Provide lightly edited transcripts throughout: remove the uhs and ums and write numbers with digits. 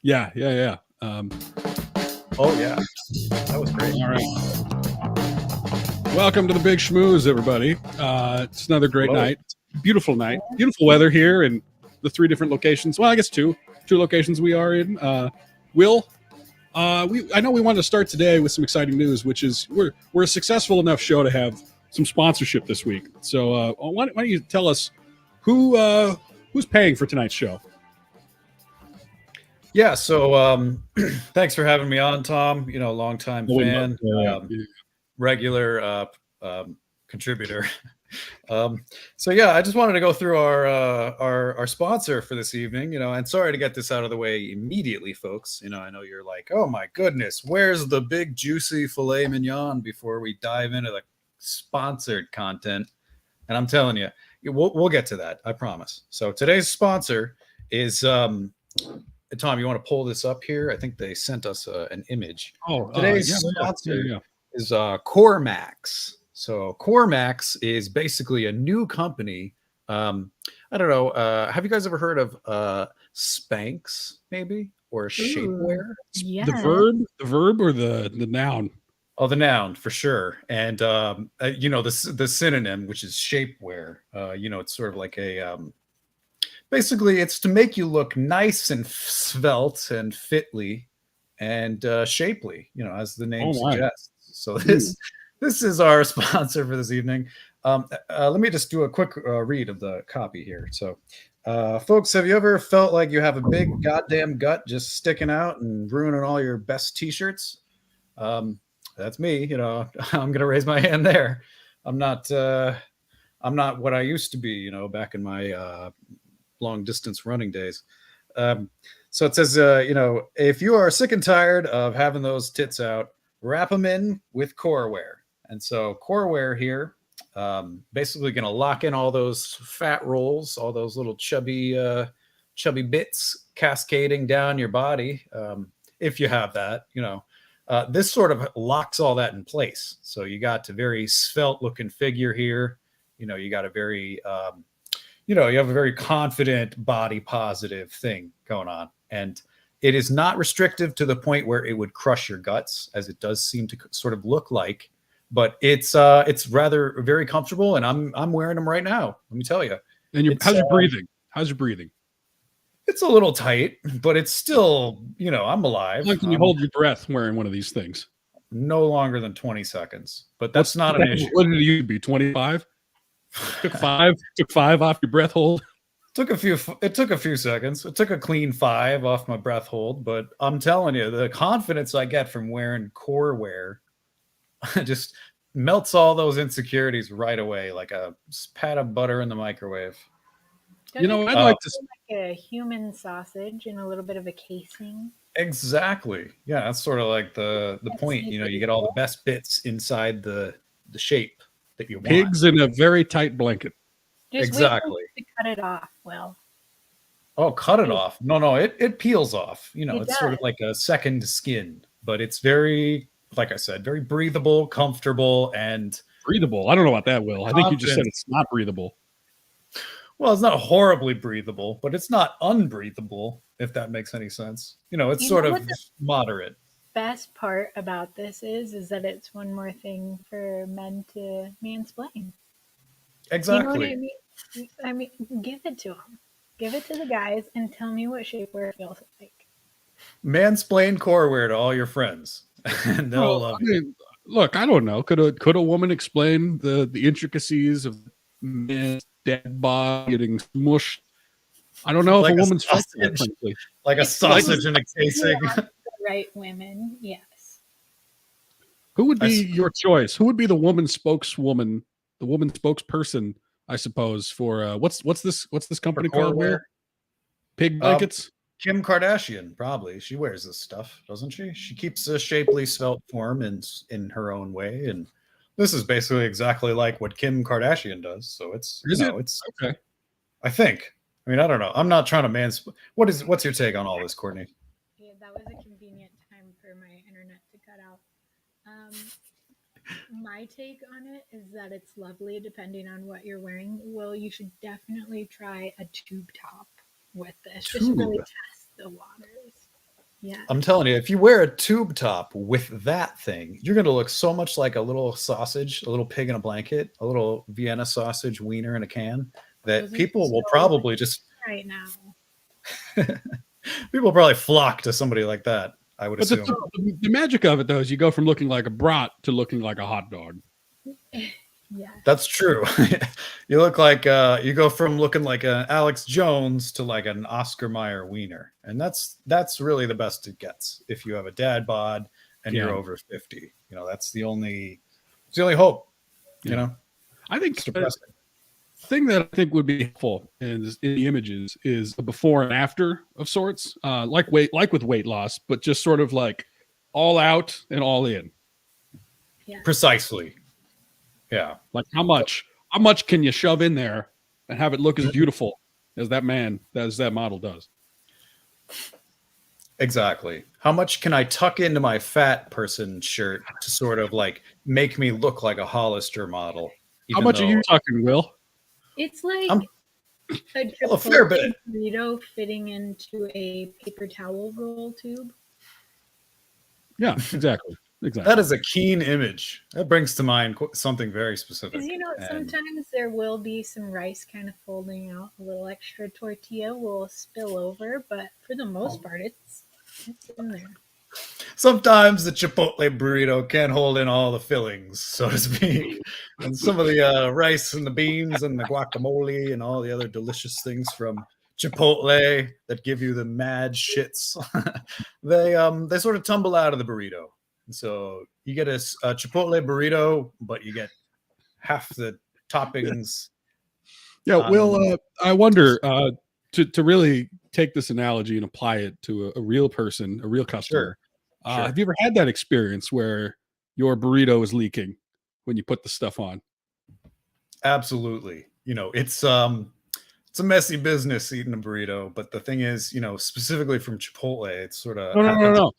Yeah. Oh yeah, that was great. All right. Welcome to the Big Schmooze, everybody. It's another great Hello. night. Beautiful night. Beautiful weather here in the three different locations. Well, I guess two locations we are in. Will, I know we wanted to start today with some exciting news, which is we're a successful enough show to have some sponsorship this week. So why don't you tell us who's paying for tonight's show? Yeah, so thanks for having me on, Tom. Longtime fan, regular contributor. So yeah, I just wanted to go through our sponsor for this evening. And sorry to get this out of the way immediately, folks. I know you're like, oh my goodness, where's the big juicy filet mignon before we dive into the sponsored content? And I'm telling you, we'll get to that. I promise. So today's sponsor is Tom. You want to pull this up here? I think they sent us an image. Today's sponsor is CoreMax. So CoreMax is basically a new company. I don't know. Have you guys ever heard of Spanx, maybe, or shapewear? Yeah. The verb, or the noun? Oh, the noun for sure. And the synonym, which is shapewear. It's sort of like a basically, it's to make you look nice and svelte and fitly and shapely, as the name suggests. So this is our sponsor for this evening. Let me just do a quick read of the copy here. So, folks, have you ever felt like you have a big goddamn gut just sticking out and ruining all your best t-shirts? That's me. I'm gonna raise my hand there. I'm not what I used to be, back in my long distance running days. So it says, if you are sick and tired of having those tits out, wrap them in with Corewear. And so Corewear here, basically going to lock in all those fat rolls, all those little chubby bits cascading down your body. If you have that, this sort of locks all that in place. So you got a very svelte looking figure here. You got a very, you have a very confident body positive thing going on. And it is not restrictive to the point where it would crush your guts, as it does seem to sort of look like, but it's rather very comfortable, and I'm wearing them right now. Let me tell you. And how's your breathing? How's your breathing? It's a little tight, but it's still, I'm alive. How long can you hold your breath wearing one of these things? No longer than 20 seconds, but that's not an issue. What did it used to be? 25? Took five off your breath hold. It took a few seconds. It took a clean 5 off my breath hold, but I'm telling you, the confidence I get from wearing Corewear just melts all those insecurities right away, like a pat of butter in the microwave. I'd like to like a human sausage and a little bit of a casing. Exactly. Yeah, that's sort of like the point. You get all the best bits inside the shape that you want. Pigs in a very tight blanket. Just exactly. To cut it off. Well. Oh, cut it off. No, it peels off. It's sort of like a second skin, but it's very, like I said, very breathable, comfortable, and breathable. I don't know about that, Will. I think you just said it's not breathable. Well, it's not horribly breathable, but it's not unbreathable, if that makes any sense. It's sort of moderate. Best part about this is that it's one more thing for men to mansplain. Exactly. You know what I mean, give it to them. Give it to the guys and tell me what shapewear feels like. Mansplain Corewear to all your friends. And they'll love it. Look, I don't know. Could a woman explain the intricacies of men's dead body getting smushed? I don't know like if a woman's sausage, like a sausage in a casing. Right, women, yes. Who would be your choice? Who would be the woman spokeswoman, the woman spokesperson, I suppose, for what's this company called? Pig blankets? Kim Kardashian, probably. She wears this stuff, doesn't she? She keeps a shapely, svelte form in her own way, and this is basically exactly like what Kim Kardashian does. So it's it's okay. I think. I mean, I don't know. I'm not trying to mansplain. What's your take on all this, Courtney? Yeah, that was a convenient time for my internet to cut out. My take on it is that it's lovely depending on what you're wearing. Well, you should definitely try a tube top with this. Just really test the waters. Yeah. I'm telling you, if you wear a tube top with that thing, you're going to look so much like a little sausage, a little pig in a blanket, a little Vienna sausage wiener in a can, that Those are people will so probably just right now. people will probably flock to somebody like that, I would But assume. the magic of it, though, is you go from looking like a brat to looking like a hot dog. Yeah. That's true. You look like you go from looking like an Alex Jones to like an Oscar Mayer wiener, and that's really the best it gets if you have a dad bod and you're Yeah. over 50. That's the only hope. Yeah. I think It's depressing. thing that I think would be helpful in the images is a before and after of sorts, like with weight loss, but just sort of like all out and all in. Yeah. Precisely. Yeah. Like how much can you shove in there and have it look as beautiful as that model does? Exactly. How much can I tuck into my fat person shirt to sort of like make me look like a Hollister model? How much are you talking, Will? It's like I'm- a a fair bit. burrito fitting into a paper towel roll tube. Yeah, exactly. That is a keen image. That brings to mind something very specific. Because sometimes there will be some rice kind of folding out, a little extra tortilla will spill over, but for the most part, it's in there. Sometimes the Chipotle burrito can't hold in all the fillings, so to speak, and some of the rice and the beans and the guacamole and all the other delicious things from Chipotle that give you the mad shits. They sort of tumble out of the burrito. So you get a Chipotle burrito, but you get half the toppings. Yeah, Will, I wonder to really take this analogy and apply it to a real person, a real customer. Sure. Have you ever had that experience where your burrito is leaking when you put the stuff on? Absolutely. It's a messy business eating a burrito, but the thing is, specifically from Chipotle, it's sort of No.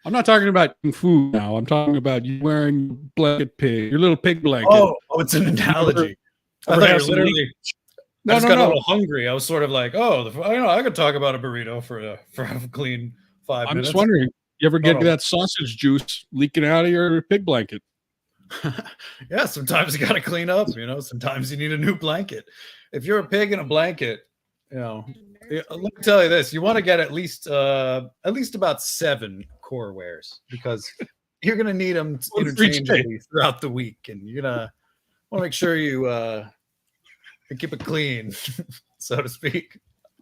I'm not talking about food now. I'm talking about you wearing your little pig blanket. Oh, it's an analogy. I thought you were literally. I just got a little hungry. I was sort of like, I could talk about a burrito for a clean 5 minutes. I'm just wondering, you ever get that sausage juice leaking out of your pig blanket? Yeah, sometimes you got to clean up. Sometimes you need a new blanket. If you're a pig in a blanket, let me tell you this: you want to get at least about 7 core wears, because you're going to need them interchangeably throughout the week, and you're gonna want to make sure you keep it clean, so to speak.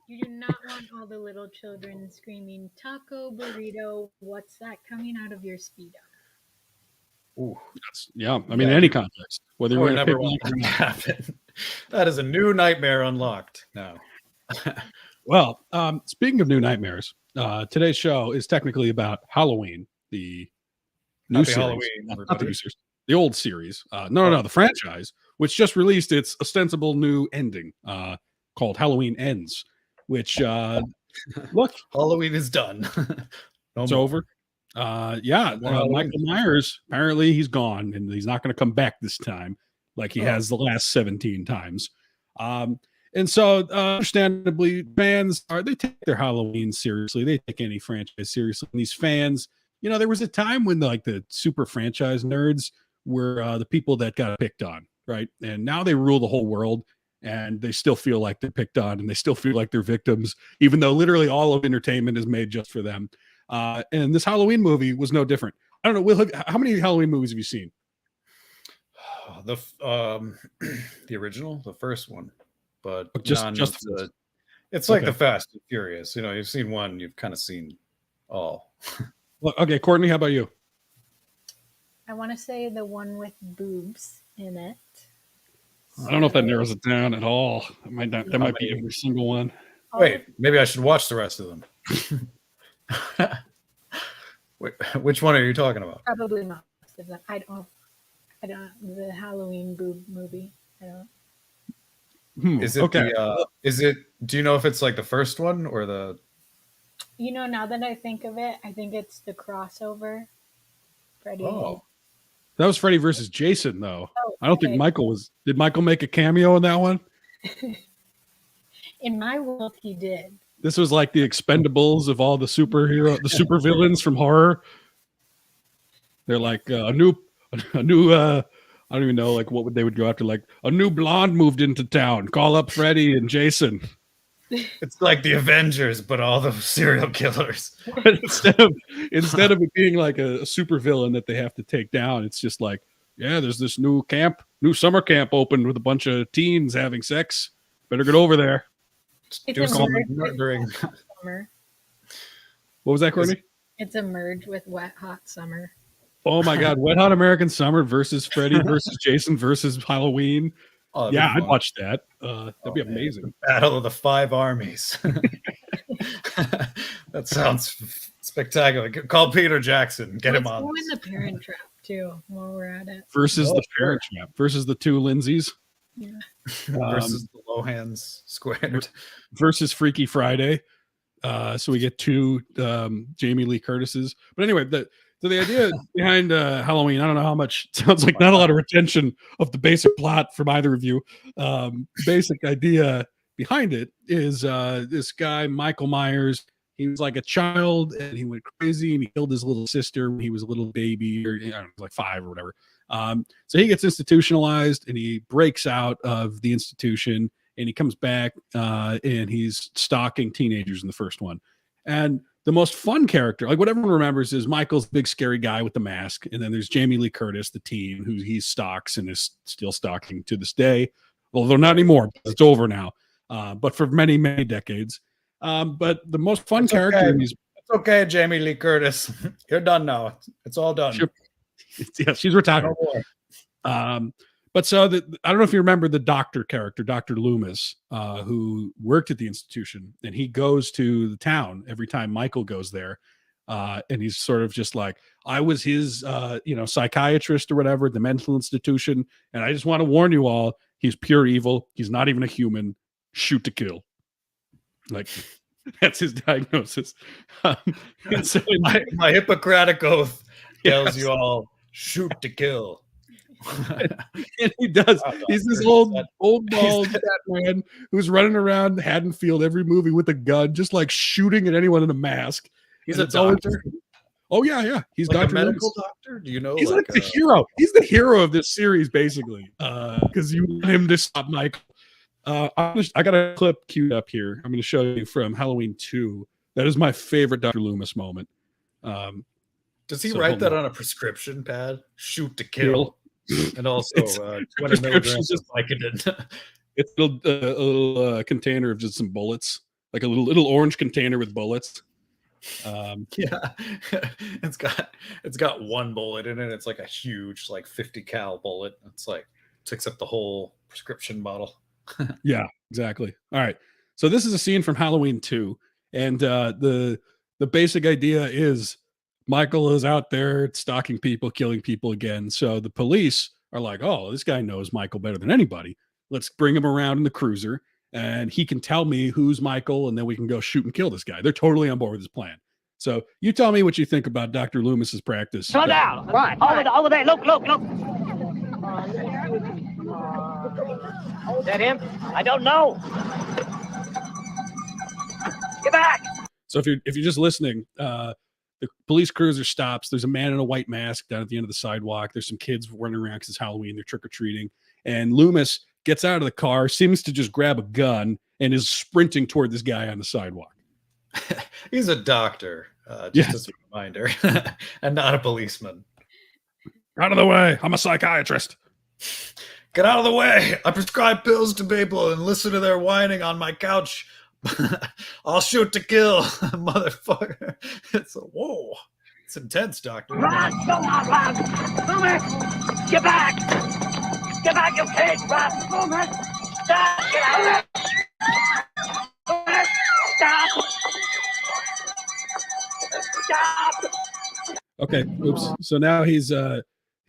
You do not want all the little children screaming, "Taco, burrito, what's that?" coming out of your Speedo. Ooh. I mean, in any context, whether you're in a pig blanket or not. Happen. That is a new nightmare unlocked now. Well, speaking of new nightmares, today's show is technically about Halloween, the new series, Halloween, not the new series, the old series. No, the franchise, which just released its ostensible new ending, called Halloween Ends. Which look, Halloween is done. It's over. Michael Myers, apparently he's gone, and he's not going to come back this time like he has the last 17 times. And so, understandably, fans they take their Halloween seriously. They take any franchise seriously. And these fans, there was a time when the super franchise nerds were the people that got picked on, right? And now they rule the whole world, and they still feel like they're picked on, and they still feel like they're victims, even though literally all of entertainment is made just for them. And this Halloween movie was no different. I don't know, Will, how many Halloween movies have you seen? The original, the first one, but it's like the Fast and Furious. You've seen one, you've kind of seen all. Well, okay, Courtney, how about you? I want to say the one with boobs in it. I don't know if that narrows it down at all. That might be every single one. Wait, maybe I should watch the rest of them. Which one are you talking about? Probably most of them. I don't. The Halloween boob movie. I don't. Is it okay? Do you know if it's like the first one or the? Now that I think of it, I think it's the crossover. Freddy. Oh, that was Freddy versus Jason, though. Oh, I don't think Michael was. Did Michael make a cameo in that one? In my world, he did. This was like the Expendables of all the super villains from horror. They're like a new. I don't even know like what they would go after. Like a new blonde moved into town. Call up Freddy and Jason. It's like the Avengers, but all the serial killers. But instead of it being like a super villain that they have to take down, it's just like, yeah, there's this new summer camp opened with a bunch of teens having sex. Better get over there. Do some murdering. Summer. What was that, Courtney? It's a merge with Wet Hot Summer. Oh my God, Wet Hot American Summer versus Freddy versus Jason versus Halloween. Oh, yeah, I'd watch that. That'd be amazing. The Battle of the Five Armies. That sounds spectacular. Call Peter Jackson. Get him on. Let's go in the Parent Trap too while we're at it. Versus the Parent Trap. Versus the two Lindsays. Yeah. Versus the Lohans squared. Versus Freaky Friday. So we get two Jamie Lee Curtises. But anyway, so the idea behind Halloween, I don't know how much, sounds like not a lot of retention of the basic plot from either of you. Basic idea behind it is this guy, Michael Myers. He was like a child and he went crazy and he killed his little sister when he was a little baby, or I don't know, like 5 or whatever. So he gets institutionalized and he breaks out of the institution and he comes back and he's stalking teenagers in the first one. And the most fun character, like what everyone remembers, is Michael's big scary guy with the mask. And then there's Jamie Lee Curtis, the teen, who he stalks and is still stalking to this day. Although not anymore, it's over now. But for many, many decades. But the most fun character in these. It's okay, Jamie Lee Curtis. You're done now. It's all done. Yeah, she's retired. But so I don't know if you remember the doctor character, Dr. Loomis, who worked at the institution, and he goes to the town every time Michael goes there. And he's sort of just like, I was his, psychiatrist or whatever, the mental institution. And I just want to warn you all, he's pure evil. He's not even a human. Shoot to kill. Like, that's his diagnosis. And so my Hippocratic oath tells you all, shoot to kill. And he does. He's this old bald fat man who's running around Haddonfield every movie with a gun, just like shooting at anyone in a mask. He's a doctor. Oh yeah. He's like Dr. a medical Loomis. doctor. Do you know? He's like the hero. He's the hero of this series, basically, because you want him to stop Michael. I got a clip queued up here. I'm going to show you from Halloween 2. That is my favorite Dr. Loomis moment. Does he write that on a prescription pad? Shoot to kill. And also 20 milligrams of Vicodin. It's a little container of just some bullets, like a little orange container with bullets. Yeah, it's got one bullet in it. It's like a huge, like 50 cal bullet. It's like takes up the whole prescription bottle. Yeah, exactly. All right, so this is a scene from Halloween 2, and the basic idea is Michael is out there stalking people, killing people again. So the police are like, oh, this guy knows Michael better than anybody. Let's bring him around in the cruiser and he can tell me who's Michael and then we can go shoot and kill this guy. They're totally on board with this plan. So you tell me what you think about Dr. Loomis's practice. Slow down. Right. Over there. Look. Is that him? I don't know. Get back. So if you're just listening, the police cruiser stops. There's a man in a white mask down at the end of the sidewalk. There's some kids running around because it's Halloween. They're trick-or-treating. And Loomis gets out of the car, seems to just grab a gun, and is sprinting toward this guy on the sidewalk. He's a doctor, just as a reminder, and not a policeman. Out of the way. I'm a psychiatrist. Get out of the way. I prescribe pills to people and listen to their whining on my couch. I'll shoot to kill, motherfucker. Whoa. It's intense, doctor. Run! Go on, run! Loomis! Get back! Get back, you pig! Run! Loomis! Stop! Get out of there! Loomis! Stop! Stop! Okay, oops. So now he's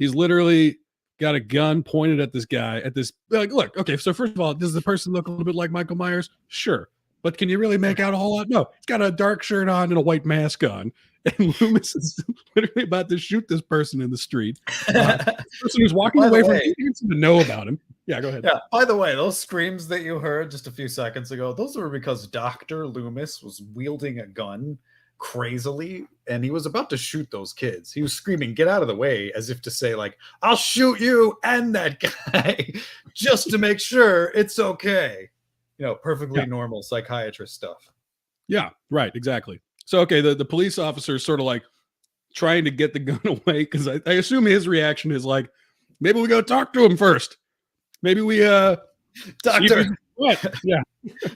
literally got a gun pointed at this guy, like, look, okay, so first of all, does the person look a little bit like Michael Myers? Sure. But can you really make out a whole lot? No. He's got a dark shirt on and a white mask on. And Loomis is literally about to shoot this person in the street. This person who's walking away from him, he doesn't even know about him. Yeah, go ahead. Yeah. By the way, those screams that you heard just a few seconds ago, those were because Dr. Loomis was wielding a gun crazily and he was about to shoot those kids. He was screaming, "Get out of the way," as if to say, like, "I'll shoot you and that guy," just to make sure it's okay. Perfectly normal psychiatrist stuff. Yeah, right, exactly. So okay, the police officer is sort of like trying to get the gun away because I assume his reaction is like, maybe we go talk to him first. Maybe we Doctor, yeah.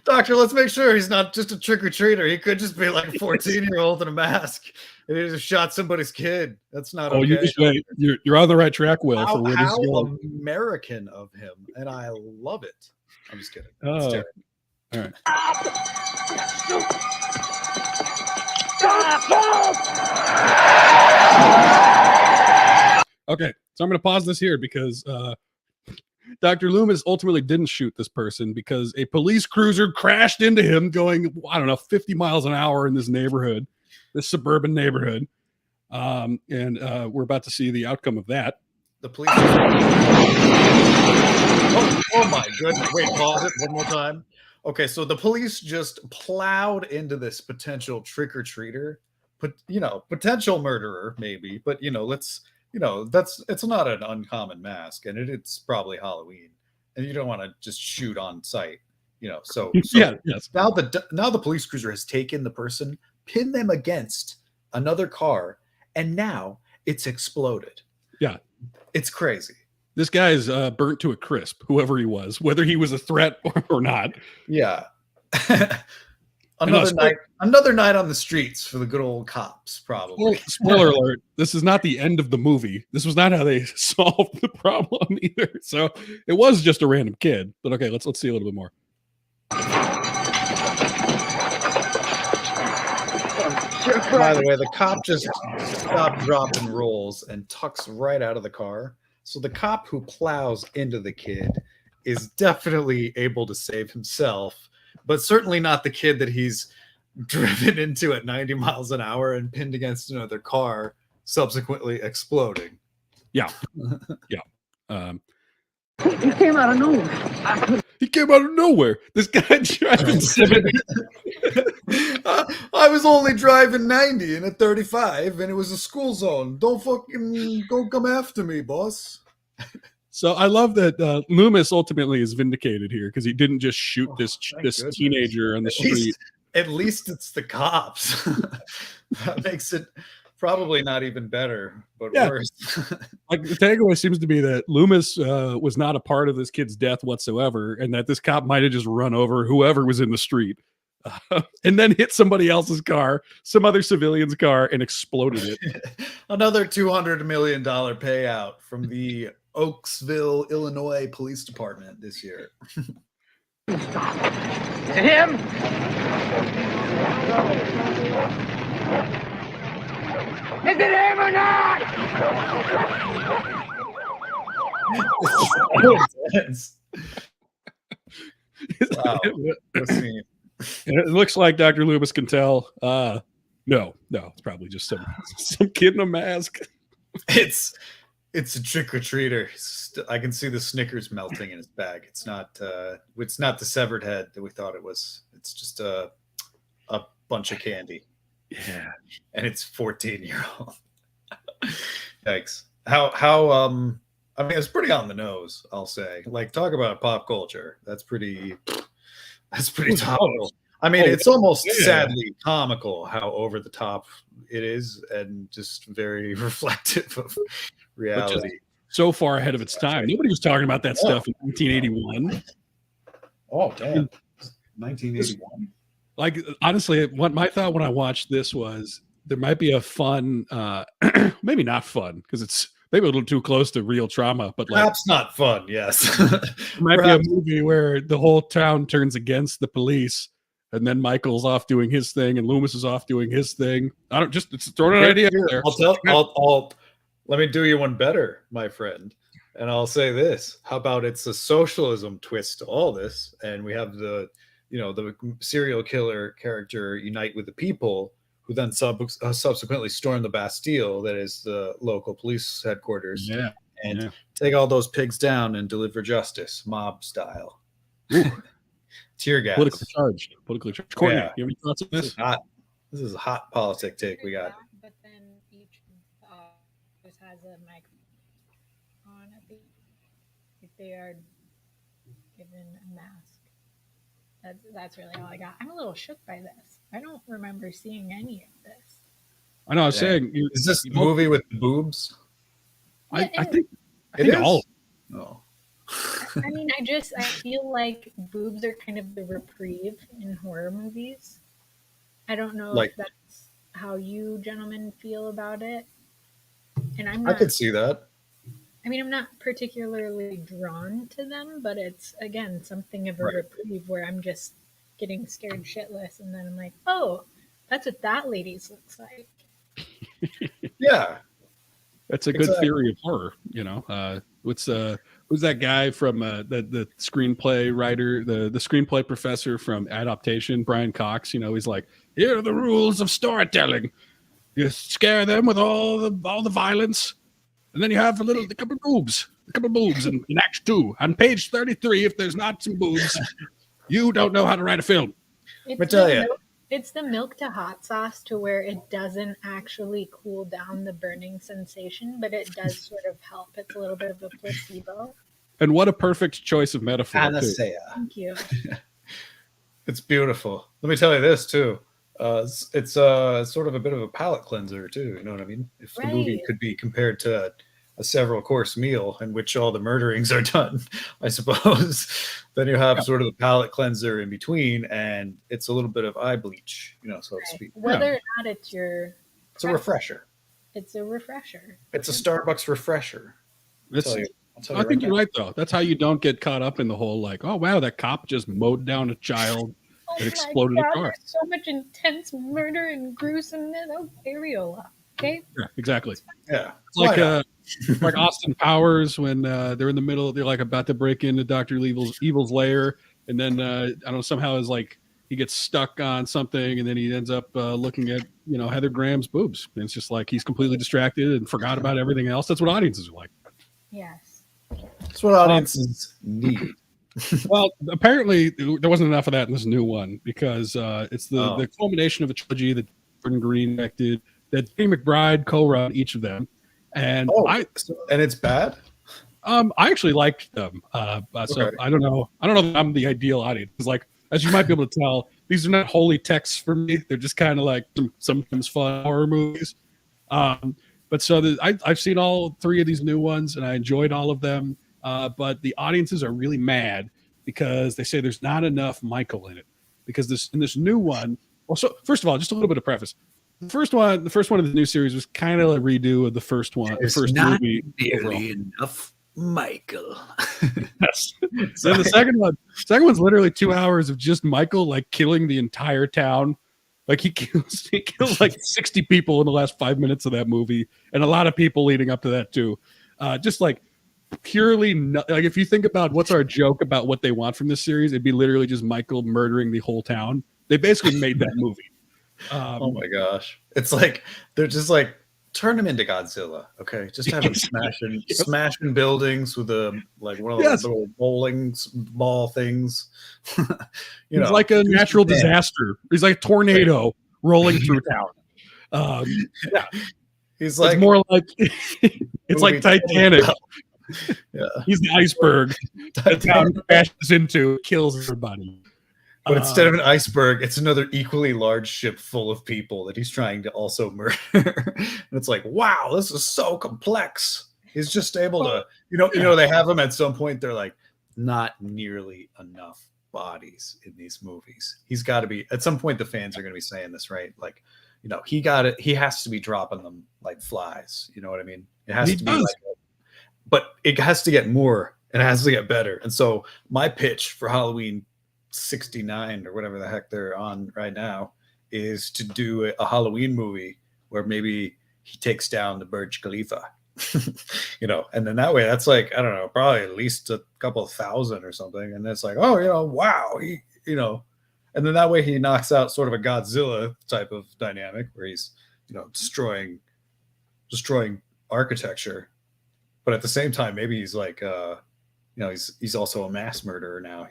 Doctor, let's make sure he's not just a trick-or-treater. He could just be like a 14-year-old in a mask and he just shot somebody's kid. That's not okay. You just wait. You're on the right track, Will, for where this is going. American of him, and I love it. I'm just kidding. Oh, all right. Okay, so I'm going to pause this here because Dr. Loomis ultimately didn't shoot this person because a police cruiser crashed into him going, I don't know, 50 miles an hour in this neighborhood, this suburban neighborhood. And we're about to see the outcome of that. The police. Oh my goodness. Wait, pause it one more time. Okay, so the police just plowed into this potential trick-or-treater, potential murderer, maybe, but it's not an uncommon mask, and it's probably Halloween, and you don't want to just shoot on sight, So Yeah, yes. Now the police cruiser has taken the person, pinned them against another car, and now it's exploded. Yeah, it's crazy. This guy is burnt to a crisp, whoever he was, whether he was a threat or not. Yeah. Another night on the streets for the good old cops, probably. Spoiler alert, this is not the end of the movie. This was not how they solved the problem either. So it was just a random kid. But okay, let's see a little bit more. By the way, the cop just stops, drops, and rolls and tucks right out of the car. So the cop who plows into the kid is definitely able to save himself, but certainly not the kid that he's driven into at 90 miles an hour and pinned against another car, subsequently exploding. Yeah. Yeah. He came out of nowhere. He came out of nowhere. This guy driving 70. I was only driving 90 in a 35, and it was a school zone. Don't come after me, boss. So I love that Loomis ultimately is vindicated here because he didn't just shoot this teenager on the street. At least it's the cops. That makes it probably not even better, but worse. Like the takeaway seems to be that Loomis was not a part of this kid's death whatsoever, and that this cop might have just run over whoever was in the street, and then hit somebody else's car, some other civilian's car, and exploded it. Another $200 million payout from the Oaksville, Illinois Police Department this year. Is it him? Is it him or not? Wow. It looks like Dr. Loomis can tell. No, it's probably just some kid in a mask. It's a trick-or-treater. I can see the Snickers melting in his bag. It's not the severed head that we thought it was. It's just a bunch of candy. Yeah. And it's 14-year-old. Yikes. How I mean, it's pretty on the nose, I'll say. Like, talk about pop culture. That's pretty topical. I mean, it's almost sadly comical how over the top it is, and just very reflective of reality. So far ahead of its time. Nobody was talking about that stuff in 1981. Oh, damn. 1981. Like, honestly, what my thought when I watched this was there might be a fun, maybe not fun, because it's maybe a little too close to real trauma, but perhaps not fun. Yes. It might be a movie where the whole town turns against the police, and then Michael's off doing his thing, and Loomis is off doing his thing. It's throwing an idea out there. Let me do you one better, my friend. And I'll say this: how about it's a socialism twist to all this, and we have the serial killer character unite with the people, who then subsequently storm the Bastille, that is the local police headquarters. Yeah. and Yeah. take all those pigs down and deliver justice, mob style. Tear gas. Politically charged. Courtney, Yeah. you have any thoughts on This this? is hot. This is a hot politic take we got. That, but then each just has a microphone on at the if they are given a mask. That's really all I got. I'm a little shook by this. I don't remember seeing any of this. I know. I was Yeah. saying, Is this the movie with the boobs? I Yeah, think It is? all. Oh. I mean, I feel like boobs are kind of the reprieve in horror movies. I don't know Like- if that's how you gentlemen feel about it. And I'm I not. could see that. I mean, I'm not particularly drawn to them, but it's again something of a Right. reprieve where I'm just getting scared shitless, and then I'm like, oh, that's what that lady's looks like. Yeah. That's a good Exactly. theory of horror. Who's that guy from the screenplay writer, the screenplay professor from Adaptation, Brian Cox? He's like, here are the rules of storytelling. You scare them with all the violence, and then you have a couple of boobs in Act 2. On page 33, if there's not some boobs, you don't know how to write a film. It's me tell the ya. it's the milk to hot sauce to where it doesn't actually cool down the burning sensation, but it does sort of help. It's a little bit of a placebo. And what a perfect choice of metaphor, too. Panacea. Thank you. It's beautiful. Let me tell you this too. It's sort of a bit of a palate cleanser too. You know what I mean? If the movie Right. could be compared to a several course meal in which all the murderings are done, I suppose, then you have sort of the palate cleanser in between, and it's a little bit of eye bleach, so to speak. Whether or not it's your, It's a refresher. it's a refresher. It's a Starbucks refresher. I'll tell you I think right you're now. right, though. That's how you don't get caught up in the whole like, oh wow, that cop just mowed down a child. Oh It exploded my a God, car. there's so much intense murder and gruesomeness. Oh, areola. Okay. Yeah, exactly. Yeah. It's like Why not? like Austin Powers when they're in the middle, they're like about to break into Doctor Evil's lair, and then I don't know, somehow is like he gets stuck on something, and then he ends up looking at Heather Graham's boobs, and it's just like he's completely distracted and forgot about everything else. That's what audiences are like. Yes. That's what audiences need. Well, apparently there wasn't enough of that in this new one because it's the culmination of a trilogy that Jordan Green directed, that Danny McBride co-wrote each of them, and and it's bad. I actually liked them. So Okay. I don't know that I'm the ideal audience. It's like, as you might be able to tell, these are not holy texts for me. They're just kind of like sometimes fun horror movies. But so I've seen all three of these new ones, and I enjoyed all of them. But the audiences are really mad because they say there's not enough Michael in it. Because in this new one, well, so first of all, just a little bit of preface. The first one of the new series was kind of a redo of the first one, the first movie. Overall. Enough Michael. Yes. Then the second one's literally 2 hours of just Michael like killing the entire town. Like he kills like 60 people in the last 5 minutes of that movie, and a lot of people leading up to that too. Just like purely like if you think about what's our joke about what they want from this series, it'd be literally just Michael murdering the whole town. They basically made that movie. Oh my gosh. It's like they're just like turn him into Godzilla, okay? Just have him smashing buildings with one of those little bowling ball things. He's like a natural disaster. He's like a tornado rolling through town. Yeah. He's like it's more like it's like Titanic. Yeah. He's the iceberg the town crashes into, kills everybody. But instead of an iceberg, it's another equally large ship full of people that he's trying to also murder. And it's like, wow, this is so complex. He's just able to, they have him at some point. They're like, not nearly enough bodies in these movies. He's got to be, at some point, the fans are going to be saying this, right? Like, he has to be dropping them like flies. You know what I mean? It has to be like, but it has to get more and it has to get better. And so my pitch for Halloween 69 or whatever the heck they're on right now is to do a Halloween movie where maybe he takes down the Burj Khalifa, and then that way that's like, I don't know, probably at least a couple of thousand or something. And it's like, oh, wow, and then that way he knocks out sort of a Godzilla type of dynamic where he's, destroying architecture. but at the same time, maybe he's like, he's also a mass murderer now.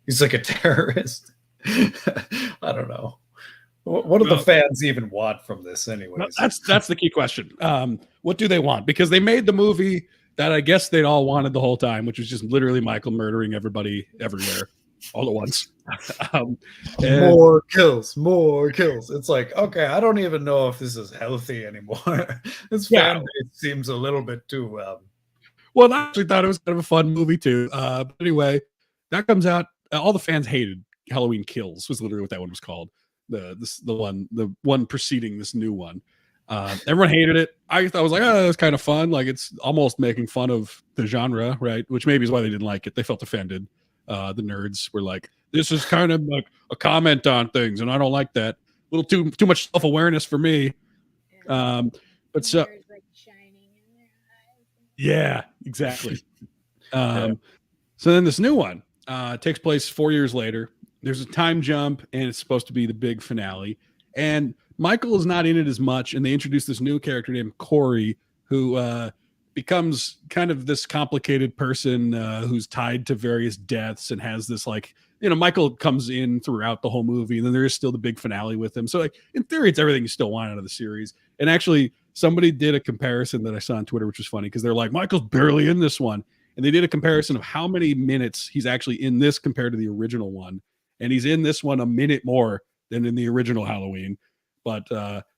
He's like a terrorist. I don't know. What do the fans even want from this, anyways? That's the key question. What do they want? Because they made the movie that I guess they'd all wanted the whole time, which was just literally Michael murdering everybody everywhere all at once. More kills. It's like, okay, I don't even know if this is healthy anymore. This fan base seems a little bit too. Well, I actually thought it was kind of a fun movie too. But anyway, that comes out. All the fans hated Halloween Kills. Was literally what that one was called. The one preceding this new one. Everyone hated it. I was like, oh, that's kind of fun. Like it's almost making fun of the genre, right? Which maybe is why they didn't like it. They felt offended. The nerds were like, this is kind of like a comment on things, and I don't like that. A little too much self-awareness for me. But so like shining in their eyes. Yeah, exactly. So then this new one takes place 4 years later. There's a time jump, and it's supposed to be the big finale. And Michael is not in it as much, and they introduce this new character named Corey, who becomes kind of this complicated person who's tied to various deaths and has this Michael comes in throughout the whole movie, and then there is still the big finale with him. So like in theory, it's everything you still want out of the series. And actually, somebody did a comparison that I saw on Twitter, which was funny because they're like, Michael's barely in this one. And they did a comparison of how many minutes he's actually in this compared to the original one. And he's in this one a minute more than in the original Halloween. But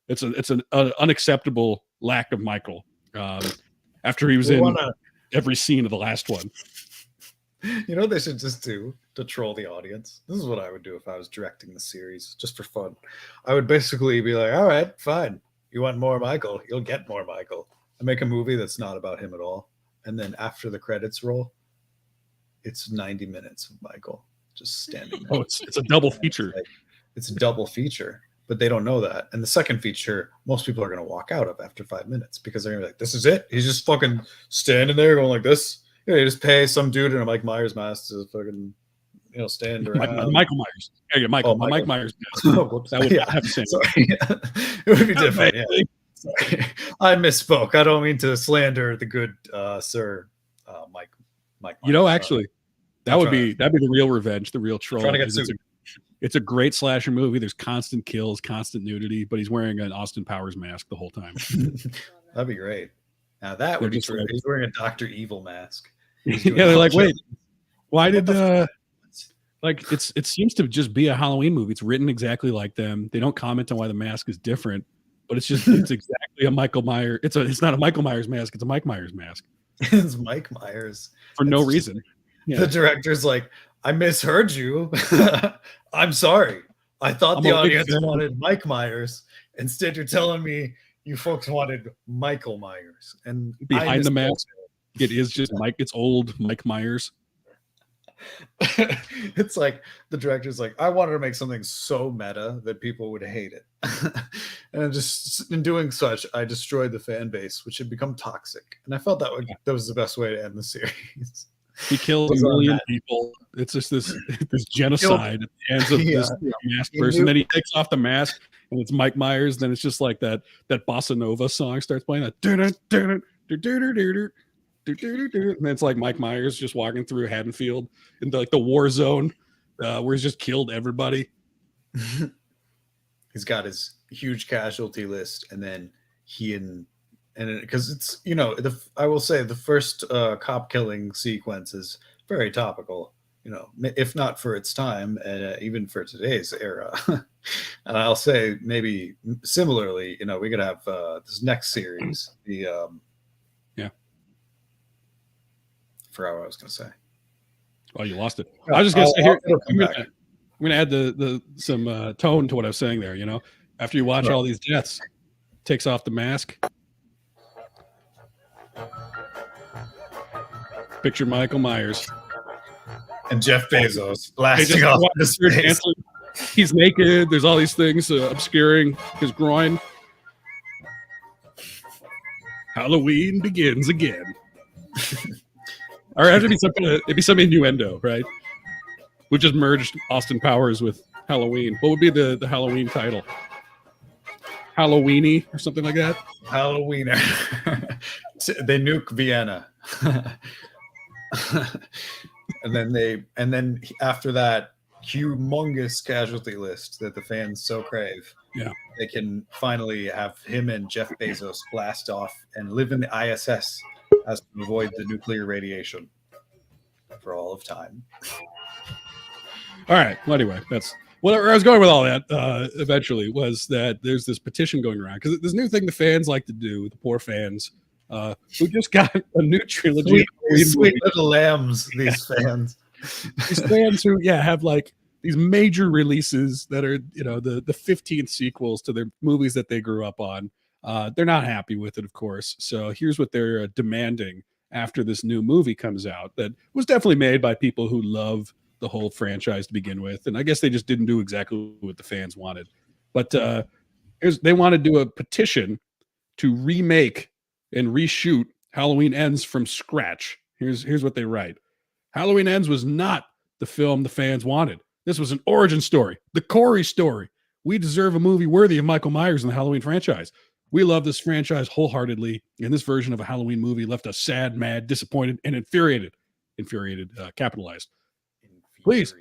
it's an unacceptable lack of Michael after he was in every scene of the last one. You know what they should just do to troll the audience? This is what I would do if I was directing the series, just for fun. I would basically be like, all right, fine. You want more Michael? You'll get more Michael. I make a movie that's not about him at all. And then after the credits roll, it's 90 minutes of Michael just standing there. Oh, it's a double feature. It's a double feature, but they don't know that. And the second feature, most people are going to walk out of after 5 minutes because they're going to be like, this is it. He's just fucking standing there going like this. You just pay some dude in a Mike Myers mask to fucking, stand around. Michael Myers. Yeah, Michael. Mike Myers mask. That would have the same. Sorry. It would be different. Yeah. Sorry. I misspoke. I don't mean to slander the good sir, Mike. Myers. Actually, that'd be the real revenge, the real troll. Trying to get sued. It's a great slasher movie. There's constant kills, constant nudity, but he's wearing an Austin Powers mask the whole time. That'd be great. Now that would be true. He's wearing a Dr. Evil mask. Yeah, they're like, wait, why did it seems to just be a Halloween movie. It's written exactly like them. They don't comment on why the mask is different, but it's exactly a Michael Myers. It's not a Michael Myers mask. It's a Mike Myers mask. It's Mike Myers for no reason. Yeah. The director's like, I misheard you. I'm sorry. I thought the audience wanted Mike Myers. Instead, you're telling me you folks wanted Michael Myers. And behind the mask, it is just Mike. It's old Mike Myers. It's like the director's like, I wanted to make something so meta that people would hate it. And just in doing such, I destroyed the fan base, which had become toxic. And I felt that was the best way to end the series. He killed a million people. It's just this genocide at the hands of this masked person. Then he takes off the mask and it's Mike Myers. Then it's just like that bossa nova song starts playing. And then it's like Mike Myers just walking through Haddonfield into like the war zone where he's just killed everybody. He's got his huge casualty list, and then and because it's I will say the first cop killing sequence is very topical, if not for its time and even for today's era. And I'll say maybe similarly, we could have this next series, the forgot what I was going to say. Oh, you lost it. I was just going to say here. I'm going to add some tone to what I was saying there. After you watch all these deaths, takes off the mask. Picture Michael Myers and Jeff Bezos blasting off the space. He's naked. There's all these things obscuring his groin. Halloween begins again. Or it'd be some innuendo, right? We just merged Austin Powers with Halloween. What would be the Halloween title? Halloweeny or something like that? Halloweener. they nuke Vienna. and then after that humongous casualty list that the fans so crave, Yeah. they can finally have him and Jeff Bezos blast off and live in the ISS as to avoid the nuclear radiation for all of time. All right. Well, anyway, that's where I was going with all that. Eventually, was that there's this petition going around because this new thing the fans like to do, the poor fans, who just got a new trilogy. Sweet little lambs, these fans. These fans who, have like these major releases that are, the 15th sequels to their movies that they grew up on. They're not happy with it, of course. So here's what they're demanding after this new movie comes out that was definitely made by people who love the whole franchise to begin with. And I guess they just didn't do exactly what the fans wanted. But they want to do a petition to remake and reshoot Halloween Ends from scratch. Here's what they write. Halloween Ends was not the film the fans wanted. This was an origin story, the Corey story. We deserve a movie worthy of Michael Myers in the Halloween franchise. We love this franchise wholeheartedly, and this version of a Halloween movie left us sad, mad, disappointed, and infuriated, capitalized. Please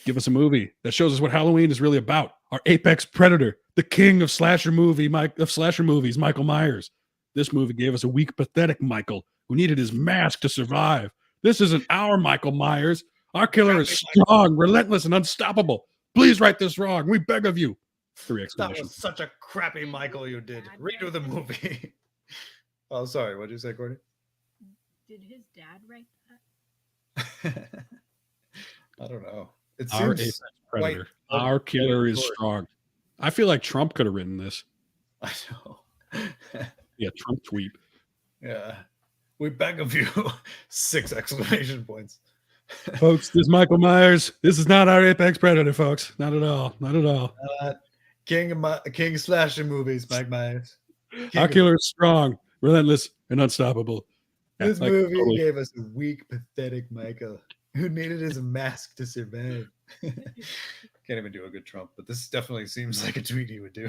give us a movie that shows us what Halloween is really about. Our apex predator, the king of slasher movies, Michael Myers. This movie gave us a weak, pathetic Michael who needed his mask to survive. This isn't our Michael Myers. Our killer is strong, relentless, and unstoppable. Please write this wrong. We beg of you. 3 exclamations. That was such a crappy Michael you did. Redo the movie. Oh, sorry. What did you say, Courtney? Did his dad write that? I don't know. It Our seems apex predator. Our killer is strong. I feel like Trump could have written this. I know. Yeah, Trump tweet. Yeah. We beg of you. 6 exclamation points. Folks, this is Michael Myers. This is not our apex predator, folks. Not at all. Not at all. King slasher movies, Mike Myers. Our killer is strong, relentless, and unstoppable. This movie totally gave us a weak, pathetic Michael who needed his mask to survive. Can't even do a good Trump, but this definitely seems like a tweet he would do.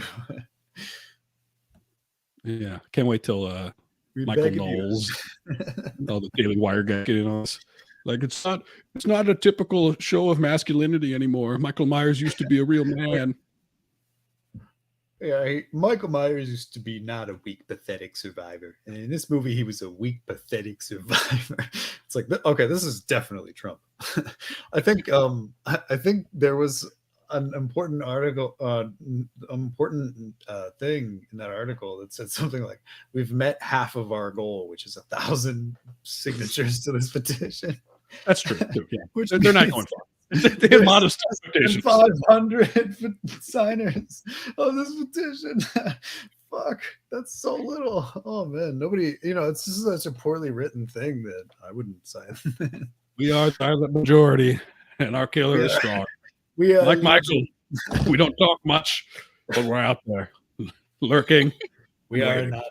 Yeah, can't wait till Michael Knowles, all the Daily Wire guy getting on us. Like it's not a typical show of masculinity anymore. Michael Myers used to be a real man. Yeah, Michael Myers used to be not a weak, pathetic survivor, and in this movie, he was a weak, pathetic survivor. It's like, okay, this is definitely Trump. I think there was an important article, thing in that article that said something like, "We've met half of our goal, which is 1,000 signatures to this petition." That's true too. Yeah, which they're not going far. They have modest expectations. 500 signers of this petition. Fuck, that's so little. Oh man, nobody. It's just such a poorly written thing that I wouldn't sign. We are the silent majority, and our killer is strong. We like Michael. We don't talk much, but we're out there lurking. We are not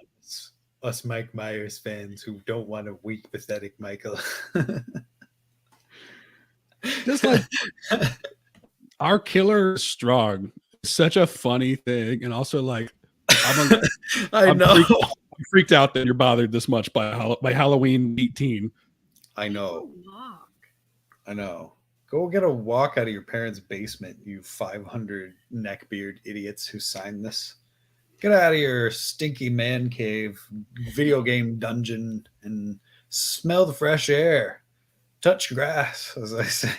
us Mike Myers fans who don't want a weak, pathetic Michael. Just like our killer is strong. Such a funny thing, and also like I'm freaked out that you're bothered this much by Halloween 18. I know. Go get a walk out of your parents' basement, you 500 neckbeard idiots who signed this. Get out of your stinky man cave, video game dungeon, and smell the fresh air. Touch grass, as I say.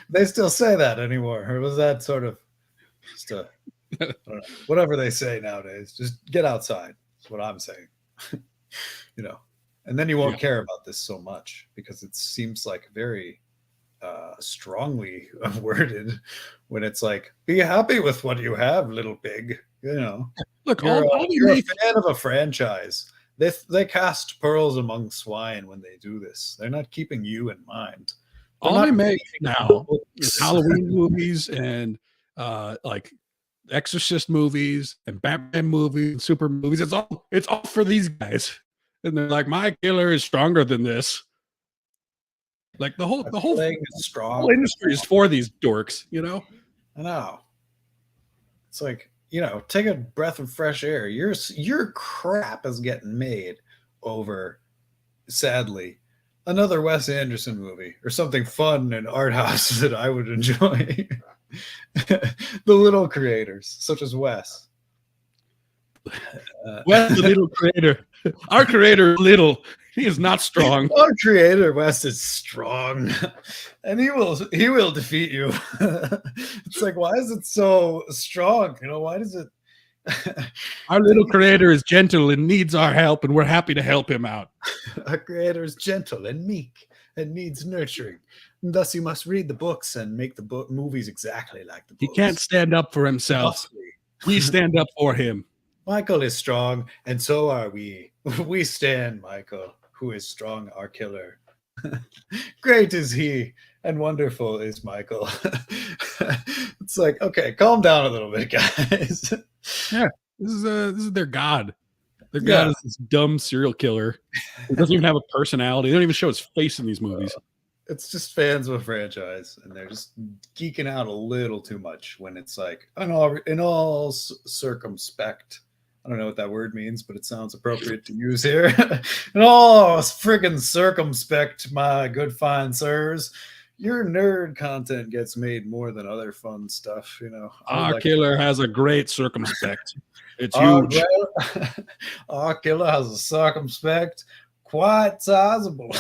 They still say that anymore, or was that sort of just I don't know, whatever they say nowadays? Just get outside. That's what I'm saying. And then you won't care about this so much because it seems like very strongly worded when it's like, be happy with what you have, little pig. Look, you're a fan of a franchise. They cast pearls among swine when they do this. They're not keeping you in mind. All they make now is Halloween movies and like Exorcist movies and Batman movies and super movies. It's all for these guys. And they're like, my killer is stronger than this. Like the whole thing is strong. The whole industry is for these dorks, I know. It's like, take a breath of fresh air. Your crap is getting made over, sadly, another Wes Anderson movie or something fun and art house that I would enjoy. The little creators, such as Wes. Wes, the little creator. Our creator is little. He is not strong. Our creator, Wes, is strong, and he will defeat you. It's like, why is it so strong? You know, why does it? Our little creator is gentle and needs our help, and we're happy to help him out. Our creator is gentle and meek and needs nurturing. And thus, you must read the books and make the movies exactly like the books. He can't stand up for himself. We stand up for him. Michael is strong, and so are we. We stand, Michael, who is strong, our killer. Great is he, and wonderful is Michael. It's like, okay, calm down a little bit, guys. Yeah, this is their god. Their god is this dumb serial killer who doesn't even have a personality. They don't even show his face in these movies. It's just fans of a franchise, and they're just geeking out a little too much when it's like, in all circumspect. I don't know what that word means, but it sounds appropriate to use here. In all friggin' circumspect, my good fine sirs, your nerd content gets made more than other fun stuff, you know. Our killer has a great circumspect. It's huge. Our killer has a circumspect, quite sizable.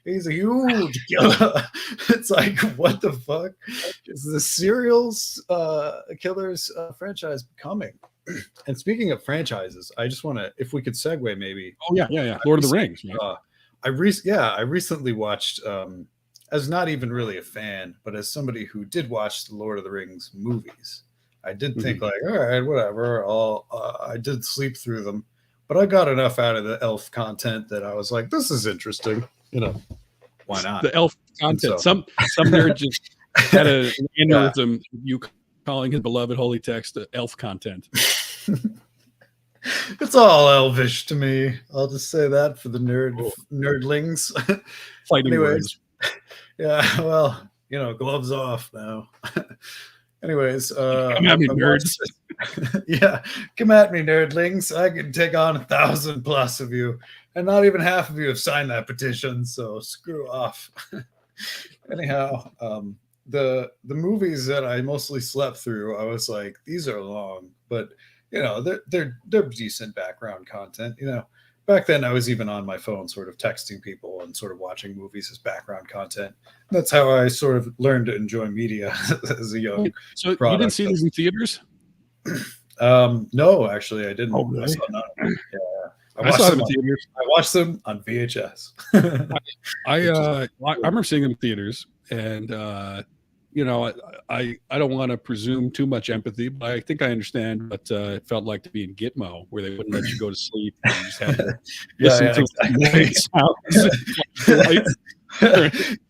He's a huge killer. It's like, what the fuck is the serial killers franchise becoming? And speaking of franchises, I just want to, if we could segue maybe. Oh yeah. Lord of the Rings. Right? I recently watched, as not even really a fan, but as somebody who did watch the Lord of the Rings movies, I did think like, all right, whatever. I did sleep through them, but I got enough out of the elf content that I was like, this is interesting. You know, why not? The elf content. So, some nerd just had an aneurysm. You calling his beloved holy text elf content. It's all elvish to me. I'll just say that for the nerdlings. Fighting Anyways, yeah, well, you know, gloves off now. Anyways, come at me, nerds. Yeah, come at me, nerdlings. I can take on 1,000+ of you, and not even half of you have signed that petition. So screw off. Anyhow, the movies that I mostly slept through, I was like, these are long, but you know, they're decent background content. You know, back then I was even on my phone, sort of texting people and sort of watching movies as background content. That's how I sort of learned to enjoy media as a young. So you didn't see these in theaters? No, actually, I didn't. Oh, really? I saw none of them. Yeah, I saw them in theaters. I watched them on VHS. I remember seeing them in theaters, and you know, I don't want to presume too much empathy, but I think I understand what it felt like to be in Gitmo, where they wouldn't let you go to sleep. And you just had to listen to exactly.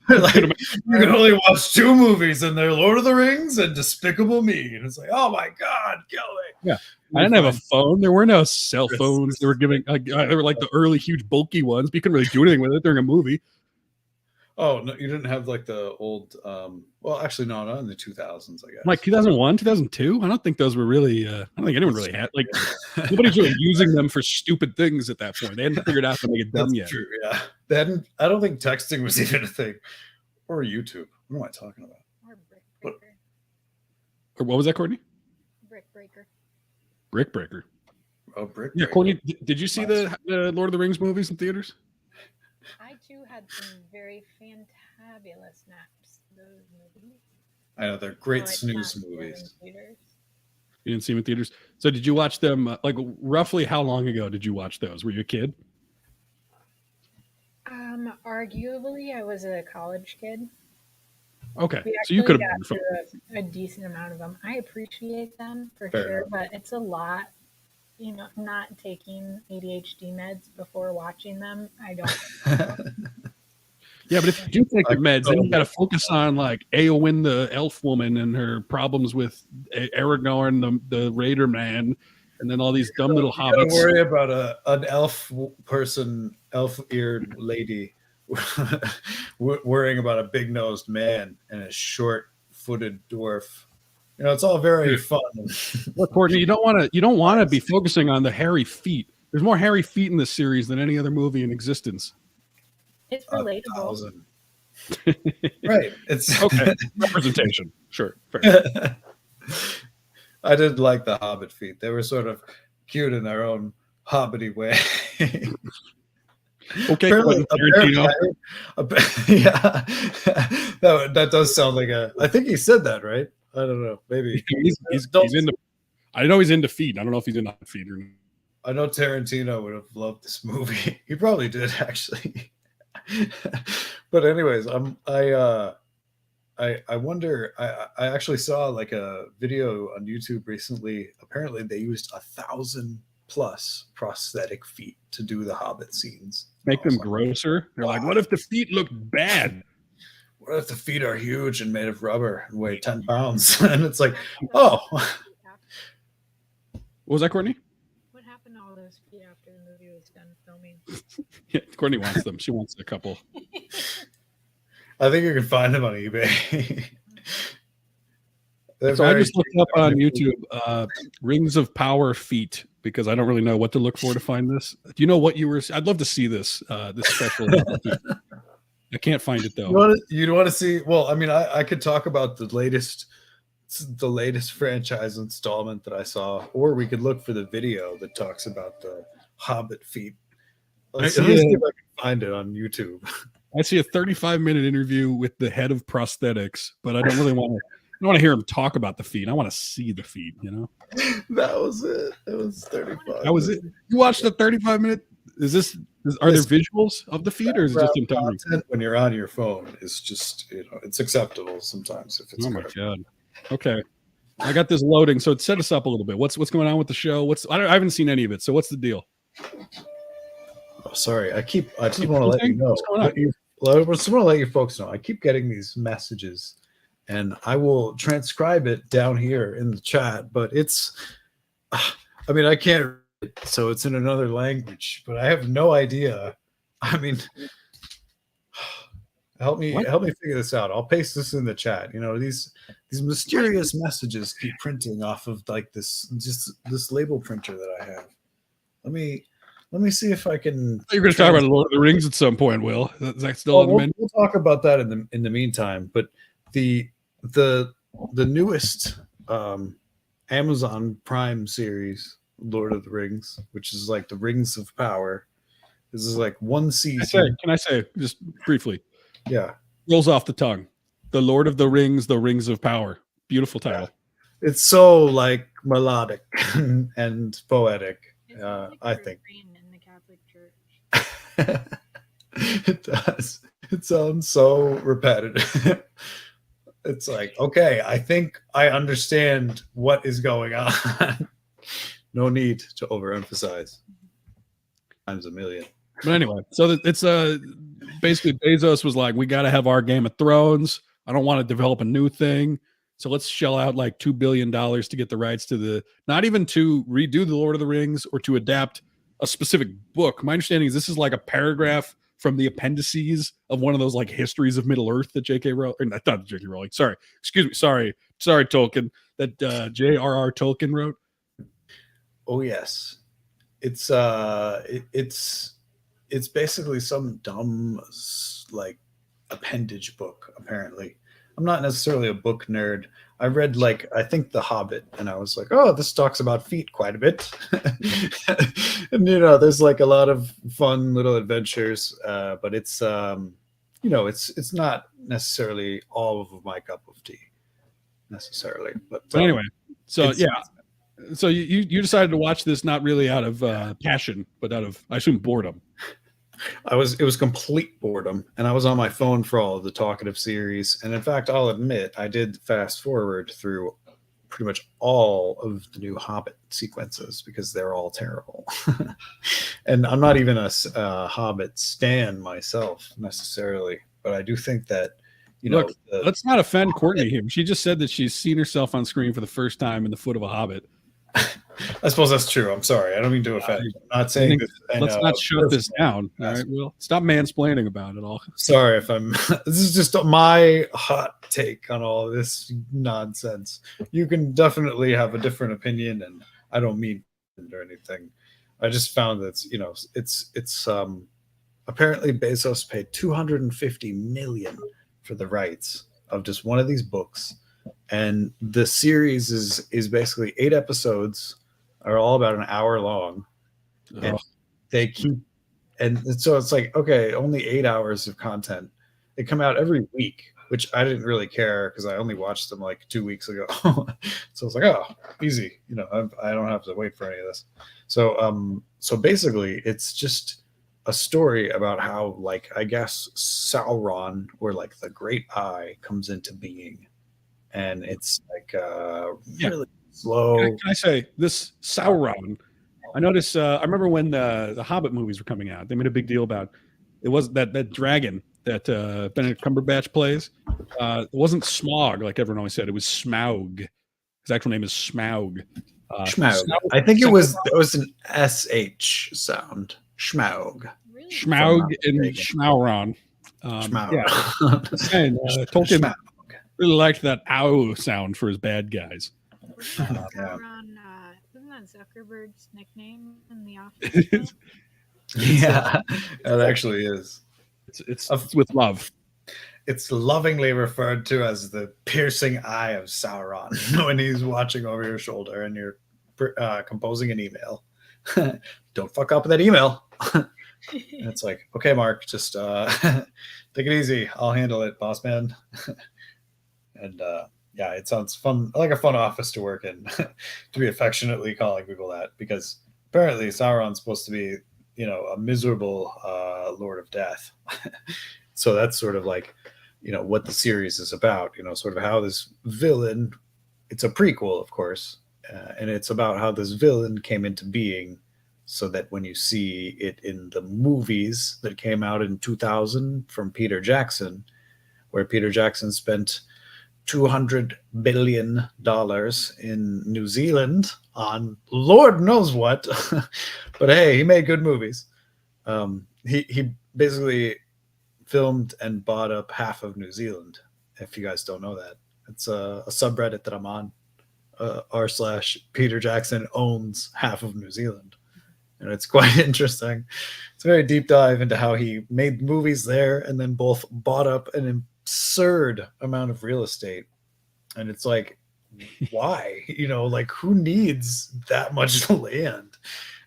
Like, you can only watch 2 movies, and they're Lord of the Rings and Despicable Me, and it's like, oh my god, kill me. Yeah, I didn't have a phone. There were no cell phones. They were giving. They were like the early, huge, bulky ones. But you couldn't really do anything with it during a movie. Oh no, you didn't have like the old. Well, actually, no, not in the 2000s. I guess like 2001, 2002. I don't think those were really. I don't think anyone really had like nobody's really using them for stupid things at that point. They hadn't figured out how to make it dumb yet. True, yeah, they hadn't. I don't think texting was even a thing, or YouTube. What am I talking about? Or Brick Breaker. Or what was that, Courtney? Brick Breaker. Brick Breaker. Oh, Brick. Yeah, Courtney, did you see the Lord of the Rings movies in theaters? I too had some very fantabulous naps. Those movies. I know they're great So I snooze sat there in movies. theaters. You didn't see them in theaters. So did you watch them? Like roughly how long ago did you watch those? Were you a kid? Arguably, I was a college kid. Okay, We so you actually could have got through a decent amount of them. I appreciate them for Fair sure, enough. but it's a lot. You know, not taking ADHD meds before watching them. I don't. Yeah, but if you do take your meds, then you so- got to focus on like Eowyn the elf woman and her problems with Aragorn the Raider man, and then all these dumb little Don't hobbits. worry about an elf person, elf-eared lady worrying about a big-nosed man and a short-footed dwarf. You know, it's all very fun. Look, Courtney, you don't want to be focusing on the hairy feet. There's more hairy feet in this series than any other movie in existence. It's relatable. 1,000. Right. It's Okay, representation. Sure, fair. I did like the Hobbit feet. They were sort of cute in their own hobbity way. Okay, Apparently, Tarantino. yeah, that does sound like a. I think he said that, right? I don't know. Maybe He's into. I know he's into feet. I don't know if he's into feet or not. I know Tarantino would have loved this movie. He probably did, actually. But anyways, I wonder. I actually saw like a video on YouTube recently. Apparently, they used 1,000+ prosthetic feet to do the Hobbit scenes. Make them grosser. They're like, what if the feet look bad? What if the feet are huge and made of rubber and weigh 10 pounds? And it's like, oh. What was that, Courtney? What happened to all those feet after the movie was done filming? Yeah, Courtney wants them. She wants a couple. I think you can find them on eBay. So I just looked up on YouTube Rings of Power feet because I don't really know what to look for to find this. Do you know what you were? I'd love to see this this special. I can't find it though. You want to see? Well, I mean, I could talk about the latest franchise installment that I saw, or we could look for the video that talks about the Hobbit feet. Let me see if I can find it on YouTube. I see a 35-minute interview with the head of prosthetics, but I don't really want to. I don't want to hear him talk about the feet. I want to see the feet, you know? That was it. It was 35. That was it. You watched the 35-minute? Are there visuals of the feet, or is it just him talking? When you're on your phone, it's just, it's acceptable sometimes if it's. Oh my god. Okay. I got this loading, so it set us up a little bit. What's going on with the show? I haven't seen any of it, so what's the deal? Oh, sorry. I just want to let you know. What's going on? I just want to let you folks know. I keep getting these messages, and I will transcribe it down here in the chat. But I mean, I can't read it, so it's in another language. But I have no idea. I mean, help me figure this out. I'll paste this in the chat. These mysterious messages keep printing off of like this label printer that I have. Let me see if I can. You're going to talk about Lord of the Rings at some point, Will. Is that still on the menu? We'll talk about that in the meantime. But the newest Amazon Prime series, Lord of the Rings, which is like the Rings of Power. This is like one season. Can I say just briefly? Yeah, rolls off the tongue. The Lord of the Rings, the Rings of Power. Beautiful title. Yeah. It's so like melodic and poetic. I think. In the Catholic Church. It does. It sounds so repetitive. It's like, okay, I think I understand what is going on. No need to overemphasize. Times a million. But anyway, so it's basically Bezos was like, we got to have our Game of Thrones. I don't want to develop a new thing. So let's shell out like $2 billion to get the rights to not even to redo the Lord of the Rings or to adapt a specific book. My understanding is this is like a paragraph from the appendices of one of those like histories of Middle Earth that J.K. Rowling, or not J.K. Rowling, sorry, excuse me, sorry, Tolkien, that J.R.R. Tolkien wrote. Oh yes, it's basically some dumb like appendage book. Apparently, I'm not necessarily a book nerd. I read I think The Hobbit, and I was like, oh, this talks about feet quite a bit. And there's like a lot of fun little adventures, but it's it's not necessarily all of my cup of tea necessarily. But anyway, so yeah. So you decided to watch this not really out of passion, but out of, I assume, boredom. It was complete boredom, and I was on my phone for all of the talkative series. And in fact, I'll admit I did fast forward through pretty much all of the new Hobbit sequences because they're all terrible. And I'm not even a Hobbit stan myself necessarily, but I do think that look, let's not offend Courtney here. She just said that she's seen herself on screen for the first time in the foot of a Hobbit. I suppose that's true. I'm sorry. I don't mean to offend. I'm not saying this. Let's not shut this down. All right, Will. Stop mansplaining about it all. Sorry if I'm. This is just my hot take on all of this nonsense. You can definitely have a different opinion, and I don't mean or anything. I just found that it's apparently Bezos paid 250 million for the rights of just one of these books, and the series is basically 8 episodes, are all about an hour long, and Oh, they keep and so it's like, okay, only 8 hours of content. They come out every week, which I didn't really care because I only watched them like 2 weeks ago. So it's like, oh, easy, I don't have to wait for any of this. So basically, it's just a story about how, like, I guess Sauron, or like the Great Eye, comes into being, and it's like yeah. really slow. Can I say this Sauron? I noticed. I remember when the Hobbit movies were coming out. They made a big deal about it. Was that dragon that Benedict Cumberbatch plays? It wasn't Smog like everyone always said. It was Smaug. His actual name is Smaug. Schmaug. I think it was an SH sound. Schmaug. Really? Schmaug and Dragon. Schmauron. Schmaug. Yeah, and Tolkien Schmaug. really liked that ow sound for his bad guys. Sauron, isn't that Zuckerberg's nickname in the office? Yeah, it actually is. It's with love. It's lovingly referred to as the piercing eye of Sauron when he's watching over your shoulder and you're composing an email. Don't fuck up with that email. And it's like, okay, Mark, just take it easy. I'll handle it, boss man. And yeah, it sounds fun, like a fun office to work in, to be affectionately calling people that, because apparently Sauron's supposed to be, a miserable Lord of Death. So that's sort of like, what the series is about, sort of how this villain, it's a prequel, of course, and it's about how this villain came into being, so that when you see it in the movies that came out in 2000 from Peter Jackson, where Peter Jackson spent $200 billion in New Zealand on Lord knows what, but hey, he made good movies. He basically filmed and bought up half of New Zealand. If you guys don't know that, it's a subreddit that I'm on, r/Peter Jackson owns half of New Zealand, and it's quite interesting. It's a very deep dive into how he made movies there and then both bought up an absurd amount of real estate. And it's like, why? Like, who needs that much land?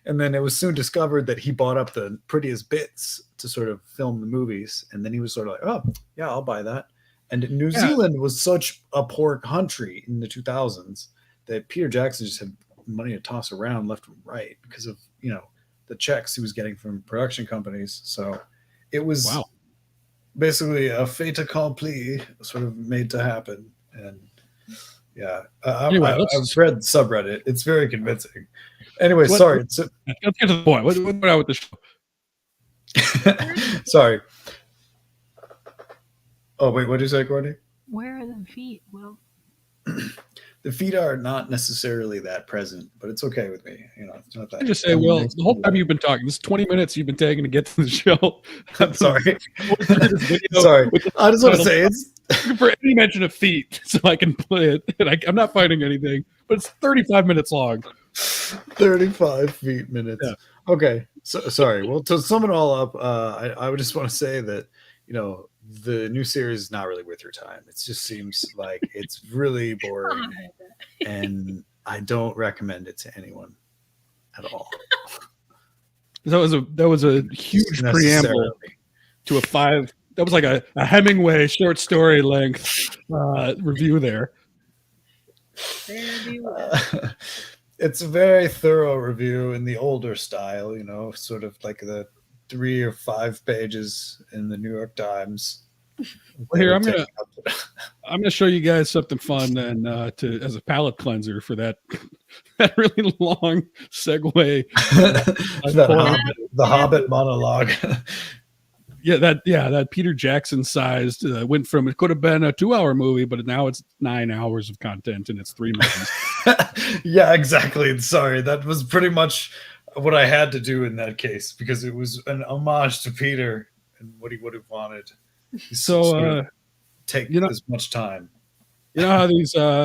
And then it was soon discovered that he bought up the prettiest bits to sort of film the movies. And then he was sort of like, oh, yeah, I'll buy that. And New Zealand was such a poor country in the 2000s that Peter Jackson just had money to toss around left and right because of, the checks he was getting from production companies. So it was basically a fait accompli sort of made to happen. And yeah, Anyway, I've read subreddit. It's very convincing. Anyway, sorry. Let's get to the point. What's out with the show? Sorry. Oh, wait, what did you say, Courtney? Where are the feet? Well, The feet are not necessarily that present, but it's okay with me. It's not that. I just say, well, the whole time you've been talking, this 20 minutes you've been taking to get to the show. I'm sorry. Sorry. I just want to say it's for any mention of feet, so I can play it. And I'm not finding anything, but it's 35 minutes long. 35 feet minutes. Yeah. Okay. So sorry. Well, to sum it all up, I would just want to say that, the new series is not really worth your time. It just seems like it's really boring, and I don't recommend it to anyone at all. That was a huge preamble to a 5. That was like a Hemingway short story length review there. It's a very thorough review in the older style, sort of like the 3 or 5 pages in the New York Times. Well, here I'm gonna show you guys something fun and as a palate cleanser for that really long segue. The Hobbit monologue. that Peter Jackson sized went from, it could have been a 2-hour movie, but now it's 9 hours of content and it's 3 minutes. Yeah, exactly. Sorry, that was pretty much what I had to do in that case because it was an homage to Peter and what he would have wanted. So take as much time. You know how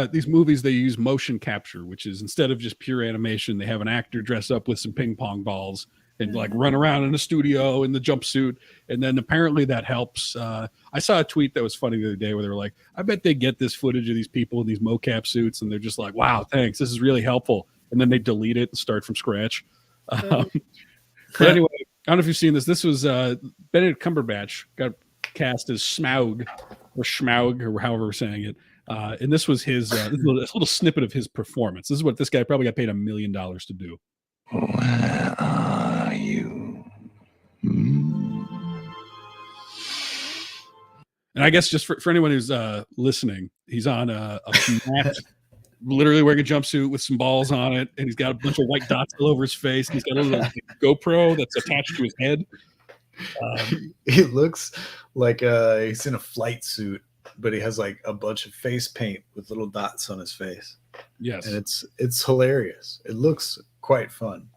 these movies they use motion capture, which is instead of just pure animation, they have an actor dress up with some ping pong balls and like run around in a studio in the jumpsuit, and then apparently that helps. I saw a tweet that was funny the other day where they were like, "I bet they get this footage of these people in these mocap suits, and they're just like, wow, thanks, this is really helpful,' and then they delete it and start from scratch." But anyway, I don't know if you've seen this. This was Benedict Cumberbatch got cast as Smaug or Schmaug or however we're saying it. And this was his this little snippet of his performance. This is what this guy probably got paid $1 million to do. Where are you? And I guess just for anyone who's listening, he's on a mat, literally wearing a jumpsuit with some balls on it, and he's got a bunch of white dots all over his face. And he's got a little GoPro that's attached to his head. He looks like he's in a flight suit, but he has like a bunch of face paint with little dots on his face. Yes, and it's hilarious. It looks quite fun,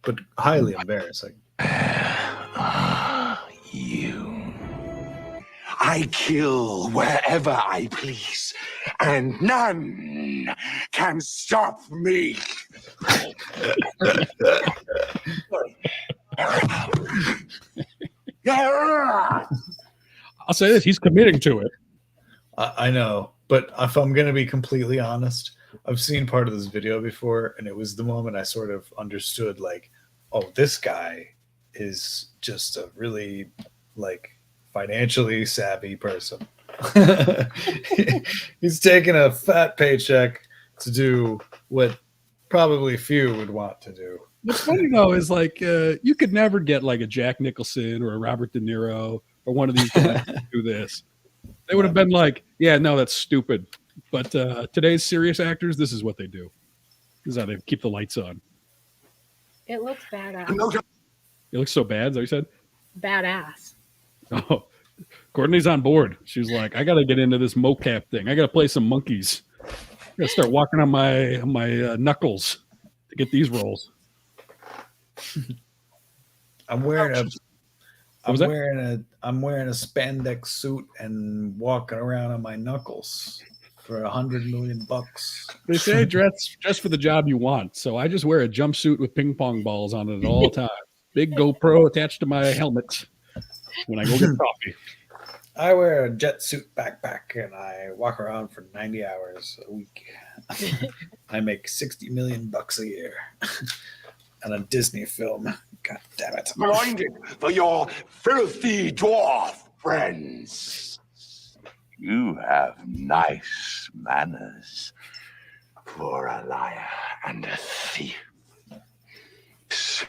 but highly embarrassing. You. I kill wherever I please, and none can stop me. I'll say this: he's committing to it. I know, but if I'm going to be completely honest, I've seen part of this video before, and it was the moment I sort of understood, like, oh, this guy is just a really, like, financially savvy person. He's taking a fat paycheck to do what probably few would want to do. What's funny though is like you could never get like a Jack Nicholson or a Robert De Niro or one of these guys to do this. They would have been like, yeah, no, that's stupid. But today's serious actors, this is what they do. This is how they keep the lights on. It looks badass. It looks so bad, is that what you said? Badass. Oh, Courtney's on board. She was like, I got to get into this mocap thing. I got to play some monkeys. I got to start walking on my knuckles to get these roles. I'm wearing a spandex suit and walking around on my knuckles for $100 million. They say dress for the job you want, so I just wear a jumpsuit with ping pong balls on it at all times. Big GoPro attached to my helmet when I go get coffee. I wear a jet suit backpack and I walk around for 90 hours a week. I make $60 million a year. And a Disney film. God damn it. Blinded for your filthy dwarf friends. You have nice manners for a liar and a thief. This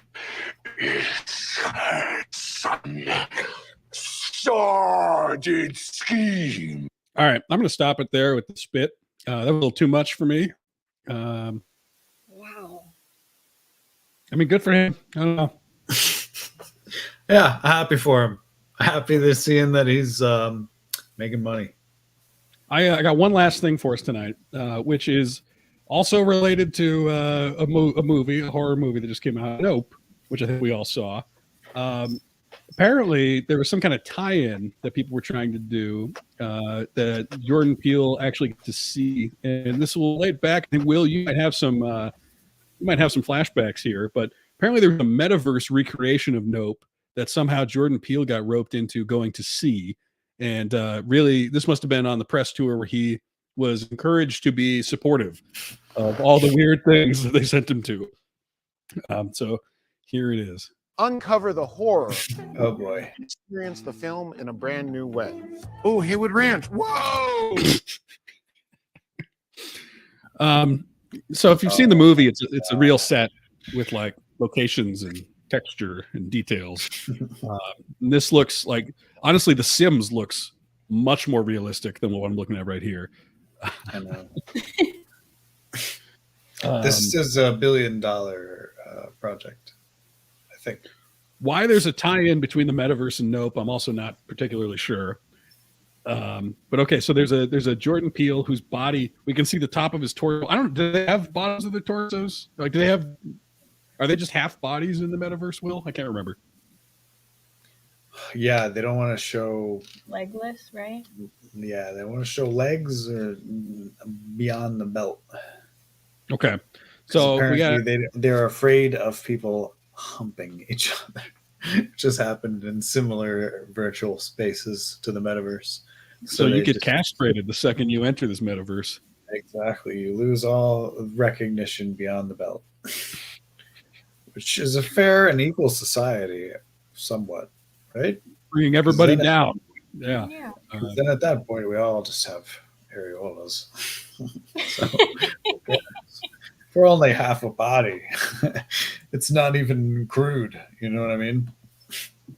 is some sordid scheme. All right, I'm going to stop it there with the spit. That was a little too much for me. Wow. I mean, good for him. I don't know. Yeah, happy for him. Happy to seeing that he's making money. I got one last thing for us tonight, which is also related to a movie, a horror movie that just came out, Nope, which I think we all saw. Apparently, there was some kind of tie-in that people were trying to do that Jordan Peele actually got to see, and this will relate back. I think, Will, you might have some flashbacks here, but apparently there was a metaverse recreation of Nope that somehow Jordan Peele got roped into going to see. And really, this must have been on the press tour where he was encouraged to be supportive of all the weird things that they sent him to. So here it is. Uncover the horror. Oh boy. Experience the film in a brand new way. Oh, Haywood Ranch. Whoa! So if you've seen the movie, it's a real set with like locations and texture and details. And this looks like, honestly, The Sims looks much more realistic than what I'm looking at right here. I know. This is $1 billion project, I think. Why there's a tie-in between the metaverse and Nope, I'm also not particularly sure. But okay, so there's a Jordan Peele whose body, we can see the top of his torso. I don't, do they have bottoms of their torsos? Like, are they just half bodies in the metaverse, Will? I can't remember. Yeah, they don't want to show. Legless, right? Yeah, they want to show legs or beyond the belt. Okay. 'Cause So we got apparently they're afraid of people humping each other, which has happened in similar virtual spaces to the metaverse. so you they get just- castrated the second you enter this metaverse. Exactly, you lose all recognition beyond the belt, which is a fair and equal society, somewhat, right? Bringing everybody then- down. Yeah. Yeah. Then at that point, we all just have areolas. So, we're only half a body. It's not even crude. You know what I mean?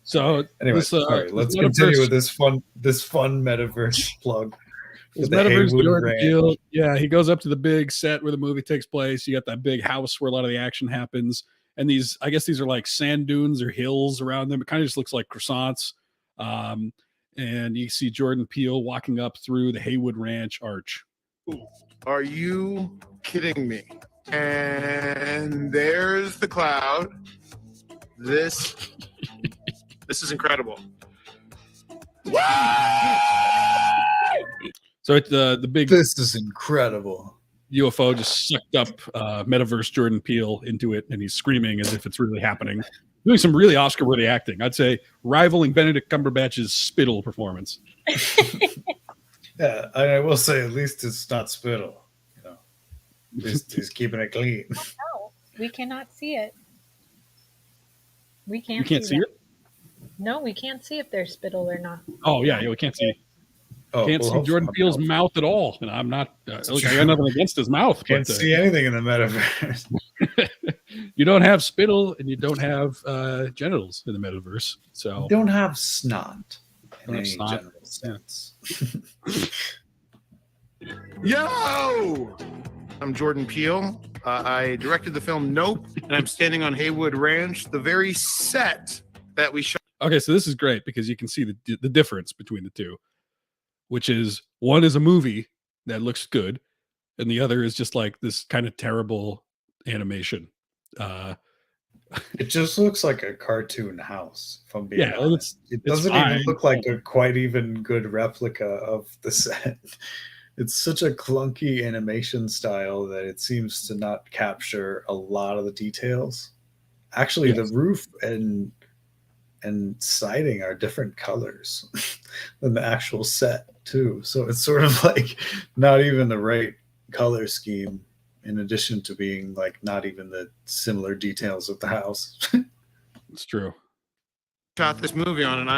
So Anyway, sorry. Let's continue with this fun metaverse plug. This The metaverse Haywood Jordan Ranch. Peele, yeah, he goes up to the big set where the movie takes place. You got that big house where a lot of the action happens, and I guess these are like sand dunes or hills around them. It kind of just looks like croissants. And you see Jordan Peele walking up through the Haywood Ranch arch. Are you kidding me? And there's the cloud. This is incredible. So it's the big This is incredible. UFO just sucked up metaverse Jordan Peele into it, and he's screaming as if it's really happening. Doing some really Oscar-worthy acting. I'd say rivaling Benedict Cumberbatch's spittle performance. Yeah, I will say at least it's not spittle. You know, he's keeping it clean. No, we cannot see it. We You can't. can't see that. it? No, we can't see if they're spittle or not. Oh, yeah, we can't see. Oh, Can't well, see Jordan hopefully- Peele's mouth at all, and I'm not. Look, I got nothing against his mouth, Can't but see anything in the metaverse. you don't have spittle and you don't have genitals in the metaverse. So Don't have snot in Don't have any snot. general sense. Yo! I'm Jordan Peele. I directed the film Nope, and I'm standing on Haywood Ranch, the very set that we shot. okay, so this is great because you can see the difference between the two, which is one is a movie that looks good, and the other is just like this kind of terrible animation. It just looks like a cartoon house, if I'm being Yeah, honest. It it's doesn't even fine. look like a quite even good replica of the set. It's such a clunky animation style that it seems to not capture a lot of the details. Actually, Yes. the roof and siding are different colors than the actual set too. So it's sort of like not even the right color scheme, in addition to being like not even the similar details of the house. It's true. Shot this movie on, and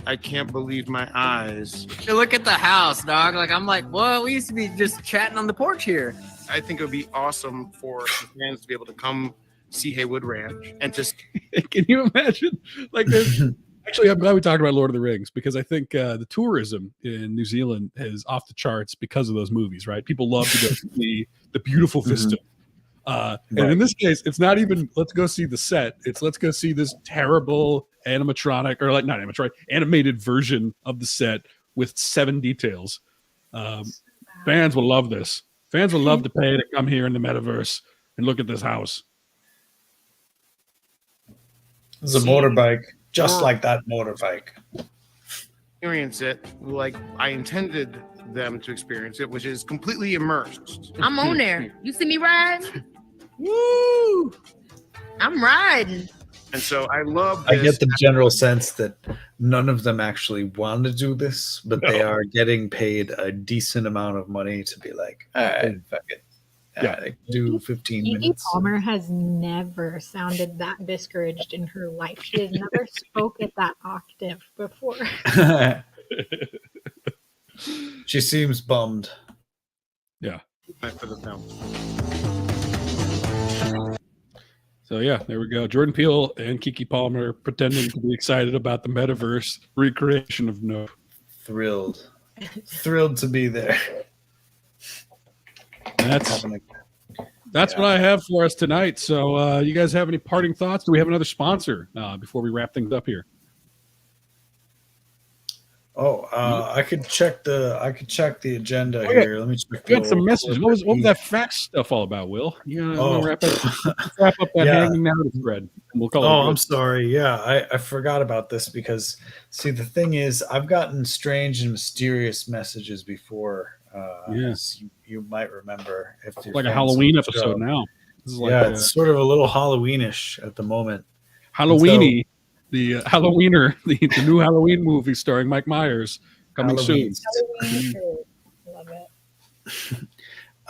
I can't believe my eyes. Hey, look at the house, dog. Like, I'm like, well, we used to be just chatting on the porch here. I think it would be awesome for the fans to be able to come see Haywood Ranch and just Can you imagine? Like, there's actually, I'm glad we talked about Lord of the Rings because I think the tourism in New Zealand is off the charts because of those movies, right? People love to go see the beautiful vista. And in this case, it's not even let's go see the set. It's let's go see this terrible animatronic or like not animatronic, animated version of the set with 7 details. Fans will love this. Fans will love to pay to come here in the metaverse and look at this house. It's a motorbike, just like that motorbike. experience it like I intended them to experience it, which is completely immersed. I'm on there. You see me riding? Woo! I'm riding. And so I love I this. get the general sense that none of them actually want to do this, but they are getting paid a decent amount of money to be like, all right, fuck it. Yeah. I can do 15 Kiki minutes. Palmer has never sounded that discouraged in her life. She has never spoke at that octave before. She seems bummed. For the film. So yeah, there we go. Jordan Peele and Kiki Palmer pretending to be excited about the metaverse recreation of No. Thrilled. Thrilled to be there. That's Having what I have for us tonight. So you guys have any parting thoughts? Do we have another sponsor before we wrap things up here? Oh, I could check the agenda Oh, yeah. here. Let me check You the had some old messages. corporate What was that email. fax stuff all about, Will? You Oh, want to wrap up that yeah. hanging narrative thread, and we'll call it Oh, good. I'm sorry. Yeah, I forgot about this because, see, the thing is, I've gotten strange and mysterious messages before, Yeah, as you might remember if you're like a fans of Halloween the episode show. now. This is like Yeah, it's sort of a little Halloweenish at the moment. And so, Halloweeny, the Halloweener, the new Halloween movie starring Mike Myers coming soon. Halloweens. Halloween food. Love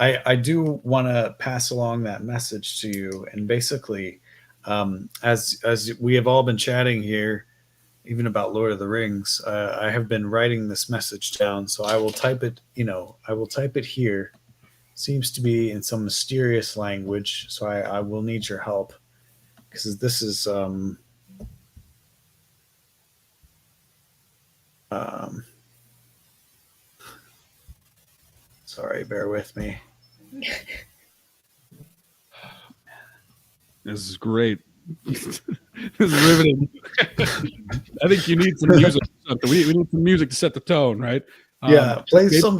it. I do want to pass along that message to you, and basically, as we have all been chatting here, even about Lord of the Rings, I have been writing this message down, so I will type it. I will type it here. Seems to be in some mysterious language, so I will need your help because this is um, sorry, bear with me. This is great. This is riveting. I think you need some music. We need some music to set the tone, right? Yeah, play maybe, some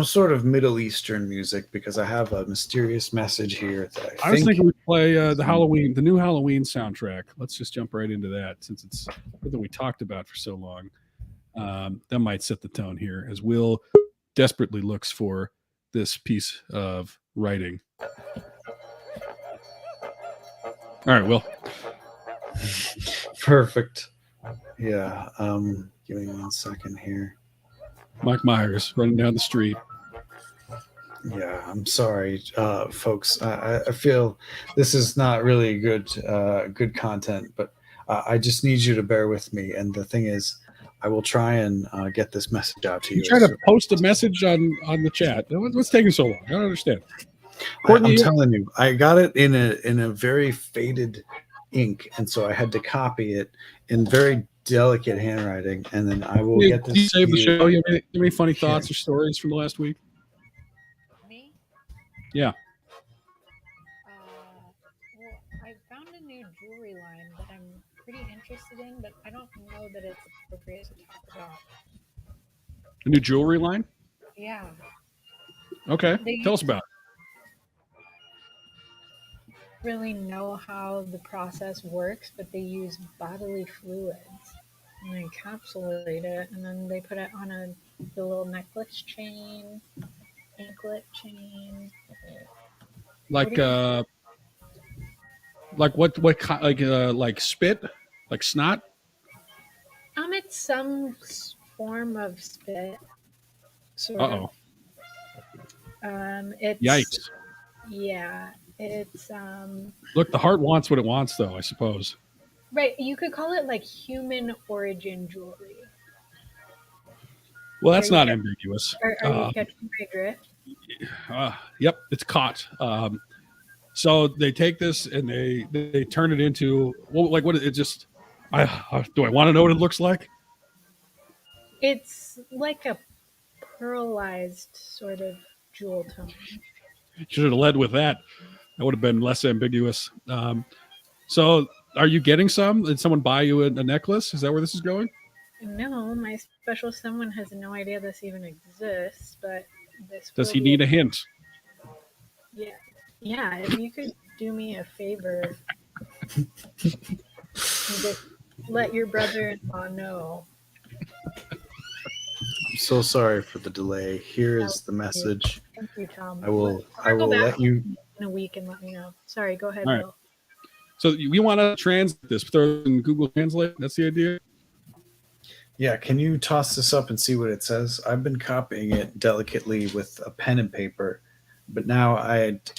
sort of Middle Eastern music because I have a mysterious message here that I was thinking we'd play the new Halloween soundtrack. Let's just jump right into that since it's something we talked about for so long. That might set the tone here as Will desperately looks for this piece of writing. All right, Will. Perfect. Yeah. Give me 1 second here. Mike Myers running down the street. Yeah, I'm sorry, folks. I feel this is not really good content, but I just need you to bear with me. And the thing is, I will try and get this message out to you. You try to post a message on the chat. What's taking so long? I don't understand. I'm telling you, I got it in a very faded ink, and so I had to copy it in very delicate handwriting, and then I will get this. You save the show. You have any funny thoughts or stories from the last week? Me? Yeah. Well, I found a new jewelry line that I'm pretty interested in, but I don't know that it's appropriate to talk about. A new jewelry line? Yeah. Okay. Tell us about it. Really know how the process works, but they use bodily fluids and they encapsulate it, and then they put it on the little necklace chain, anklet chain. Like like spit, like snot. It's some form of spit. Sort Uh-oh. It's Yikes. Yeah, it's Look, the heart wants what it wants, though, I suppose. right. You could call it like human origin jewelry. Well, that's not ambiguous. Are you catching my drift? Yep, it's caught. So they take this and they turn it into what it just. Do I want to know what it looks like? It's like a pearlized sort of jewel tone. Should have led with that. That would have been less ambiguous. So are you getting some? Did someone buy you a necklace? Is that where this is going? No, my special someone has no idea this even exists, but this. Does he need a hint? Yeah. If you could do me a favor, and just let your brother-in-law know. I'm so sorry for the delay. Here is the message. Thank you, Tom. I will let you in a week and let me know. Sorry, go ahead, All right. Bill. So we want to translate this, throw it in Google Translate. That's the idea. Yeah, can you toss this up and see what it says? I've been copying it delicately with a pen and paper, but now it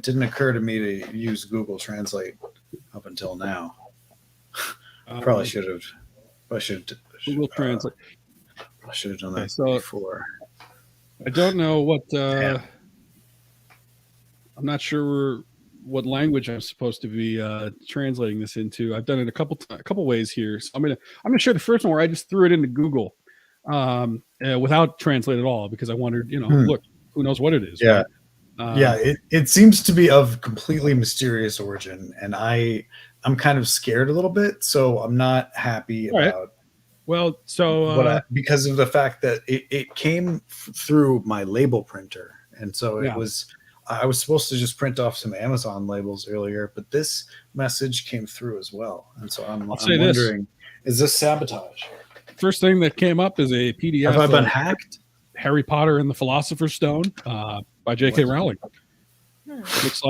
didn't occur to me to use Google Translate up until now. Probably should have. Google Translate. I should have done that before. I don't know what. I'm not sure what language I'm supposed to be translating this into. I've done it a couple ways here. So I'm gonna share the first one where I just threw it into Google without translate at all because I wondered, look, who knows what it is? Yeah, right? It seems to be of completely mysterious origin, and I'm kind of scared a little bit, so I'm not happy about Well, so because of the fact that it came through my label printer, and so it Yeah. was. I was supposed to just print off some Amazon labels earlier, but this message came through as well, and so I'm say this. wondering, is this sabotage? first thing that came up is a PDF. Have I been of hacked? Harry Potter and the Philosopher's Stone by J.K. What? Rowling. Looks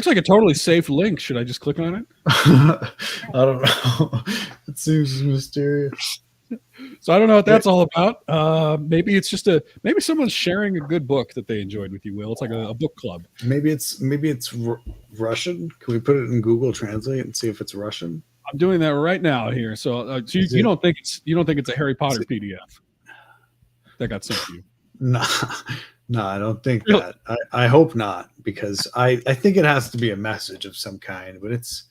like a totally safe link. Should I just click on it? I don't know. It seems mysterious. So I don't know what that's all about. Maybe it's just maybe someone's sharing a good book that they enjoyed with you, Will. It's like a book club. Maybe it's Russian. Can we put it in Google Translate and see if it's Russian? I'm doing that right now here. So, you don't think it's a Harry Potter PDF that got sent to you? No, I don't think that. I hope not, because I think it has to be a message of some kind, but it's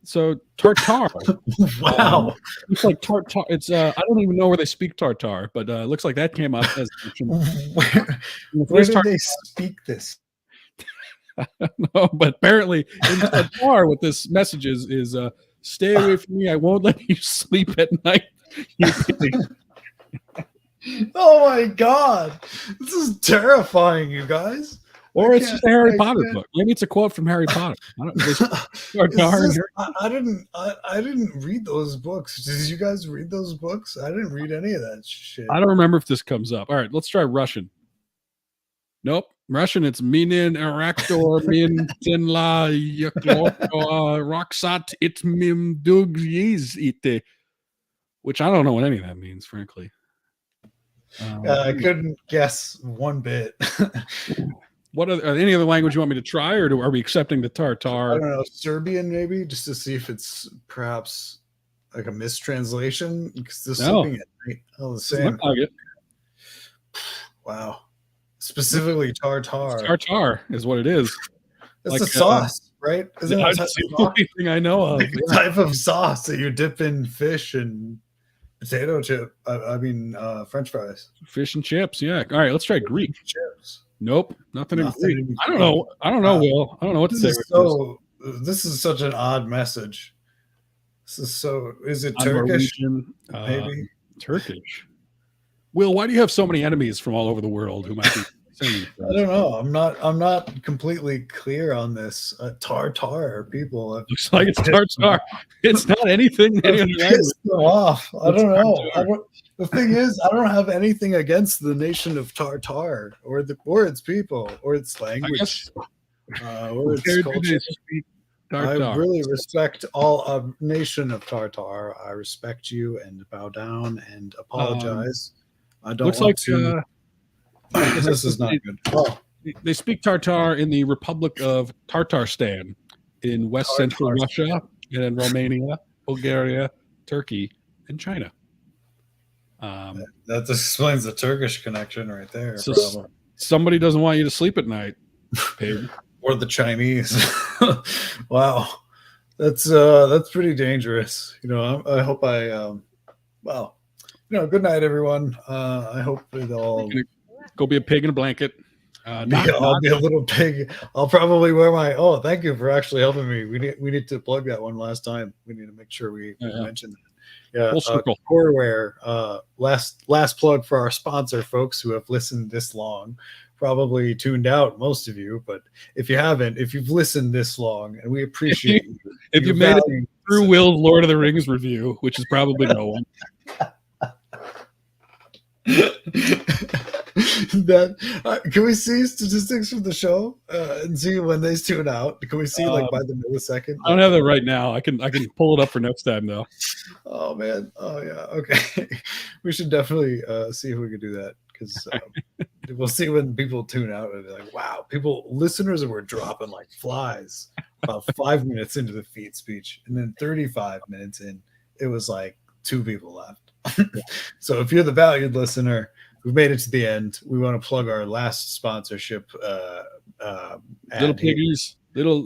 so Tartar. Wow. Looks like Tartar. It's I don't even know where they speak Tartar, but it looks like that came up as where did they speak this? No, but apparently in Tartar, what this message is stay away from me. I won't let you sleep at night. You pig. Oh my god, this is terrifying, you guys. Or it's just a Harry Potter book. Maybe it's a quote from Harry Potter. I didn't read those books. Did you guys read those books? I didn't read any of that shit. I don't remember if this comes up. All right, let's try Russian. Nope. Russian, it's Minin Eraktor Min Tinla Roxat It Mim Dugyiz Ite. Which I don't know what any of that means, frankly. I couldn't guess one bit. What are any other language you want me to try, or are we accepting the Tartar? I don't know, Serbian maybe, just to see if it's perhaps like a mistranslation. Because the sleeping at night, all the same. Wow, specifically tartar. Tartar is what it is. It's like a sauce, right? Isn't that's the only thing I know of. Like a type of sauce that you dip in fish and potato chip. French fries. Fish and chips. Yeah. All right. Let's try Greek. Chips. Nope. Nothing in Greek. I don't know. Will. I don't know what to say. This is such an odd message. Is it Turkish? Maybe Turkish. Will, why do you have so many enemies from all over the world who might be saying this? I don't know. I'm not completely clear on this. Tartar people. Looks like it's Tartar. It's not anything. Pissed them off. I don't know. The thing is, I don't have anything against the nation of Tartar or its people or its language or its culture. I really respect all nation of Tartar. I respect you and bow down and apologize. I don't want to. This is not good. Oh. They speak Tartar in the Republic of Tatarstan in West Central Russia and in Romania, Bulgaria, Turkey, and China. That explains the Turkish connection right there. So somebody doesn't want you to sleep at night, pig. Or the Chinese. Wow, that's pretty dangerous. I hope good night, everyone. I hope it all. Go be a pig in a blanket. I'll be a little pig. I'll probably wear my. Oh, thank you for actually helping me. We need to plug that one last time. We need to make sure we mention that. Yeah, Corewear. Last plug for our sponsor, folks who have listened this long. Probably tuned out, most of you, but if you haven't, if you've listened this long, and we appreciate you. If you made it through Will's Lord of the Rings review, which is probably no one. Can we see statistics from the show and see when they tune out? Can we see by the millisecond? I don't have that right now. I can pull it up for next time though. Oh man. Oh yeah. Okay. We should definitely see if we can do that, because we'll see when people tune out and they're like, wow, listeners were dropping like flies about 5 minutes into the feed speech, and then 35 minutes in, it was like 2 people left. So if you're the valued listener, we've made it to the end. We want to plug our last sponsorship. Little piggies, little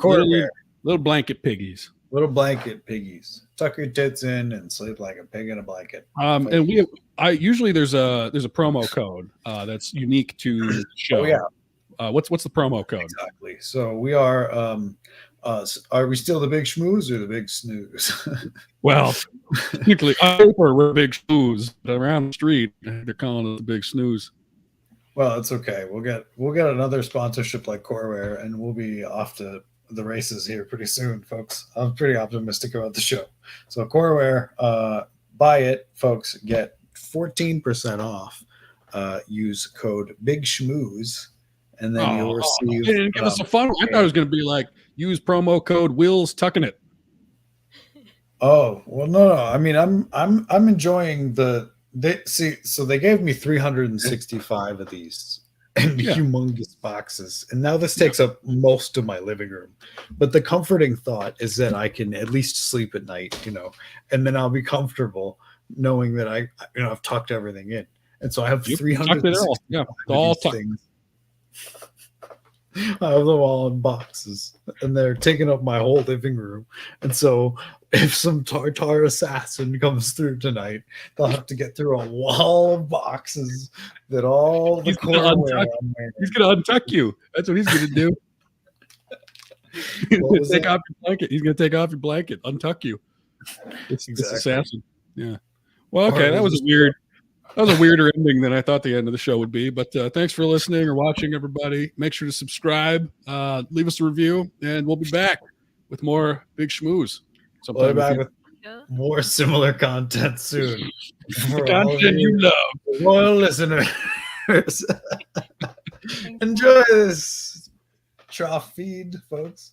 blanket piggies. Little blanket piggies. Tuck your tits in and sleep like a pig in a blanket. And usually there's a promo code that's unique to the show. Oh yeah. What's the promo code? Exactly. So we are Are we still the big schmooze or the big snooze? Well, technically, on paper, we're big snooze, but around the street, they're calling it the big snooze. Well, it's okay. We'll get another sponsorship like Coreware, and we'll be off to the races here pretty soon, folks. I'm pretty optimistic about the show. So Coreware, buy it, folks. Get 14% off. Use code Big Schmooze, and then you'll receive. They didn't give us a fun. I thought it was going to be like use promo code Will's tucking it. Oh well, no. I mean, I'm enjoying the. So they gave me 365 of these humongous boxes, and now this takes up most of my living room. But the comforting thought is that I can at least sleep at night, and then I'll be comfortable knowing that I've tucked everything in, and so I have 300. Yeah, all things. I have them all in boxes, and they're taking up my whole living room. And so, if some Tartar assassin comes through tonight, they'll have to get through a wall of boxes that all the cornware on there. He's going to untuck you. That's what he's going to do. He's going to take off your blanket. He's going to take off your blanket, untuck you. It's assassin. Yeah. Well, okay, that was a weirder ending than I thought the end of the show would be. But thanks for listening or watching, everybody. Make sure to subscribe, leave us a review, and we'll be back with more Big Schmooze. We'll be back with more similar content soon. The content you love. Loyal listeners. Enjoy this trough feed, folks.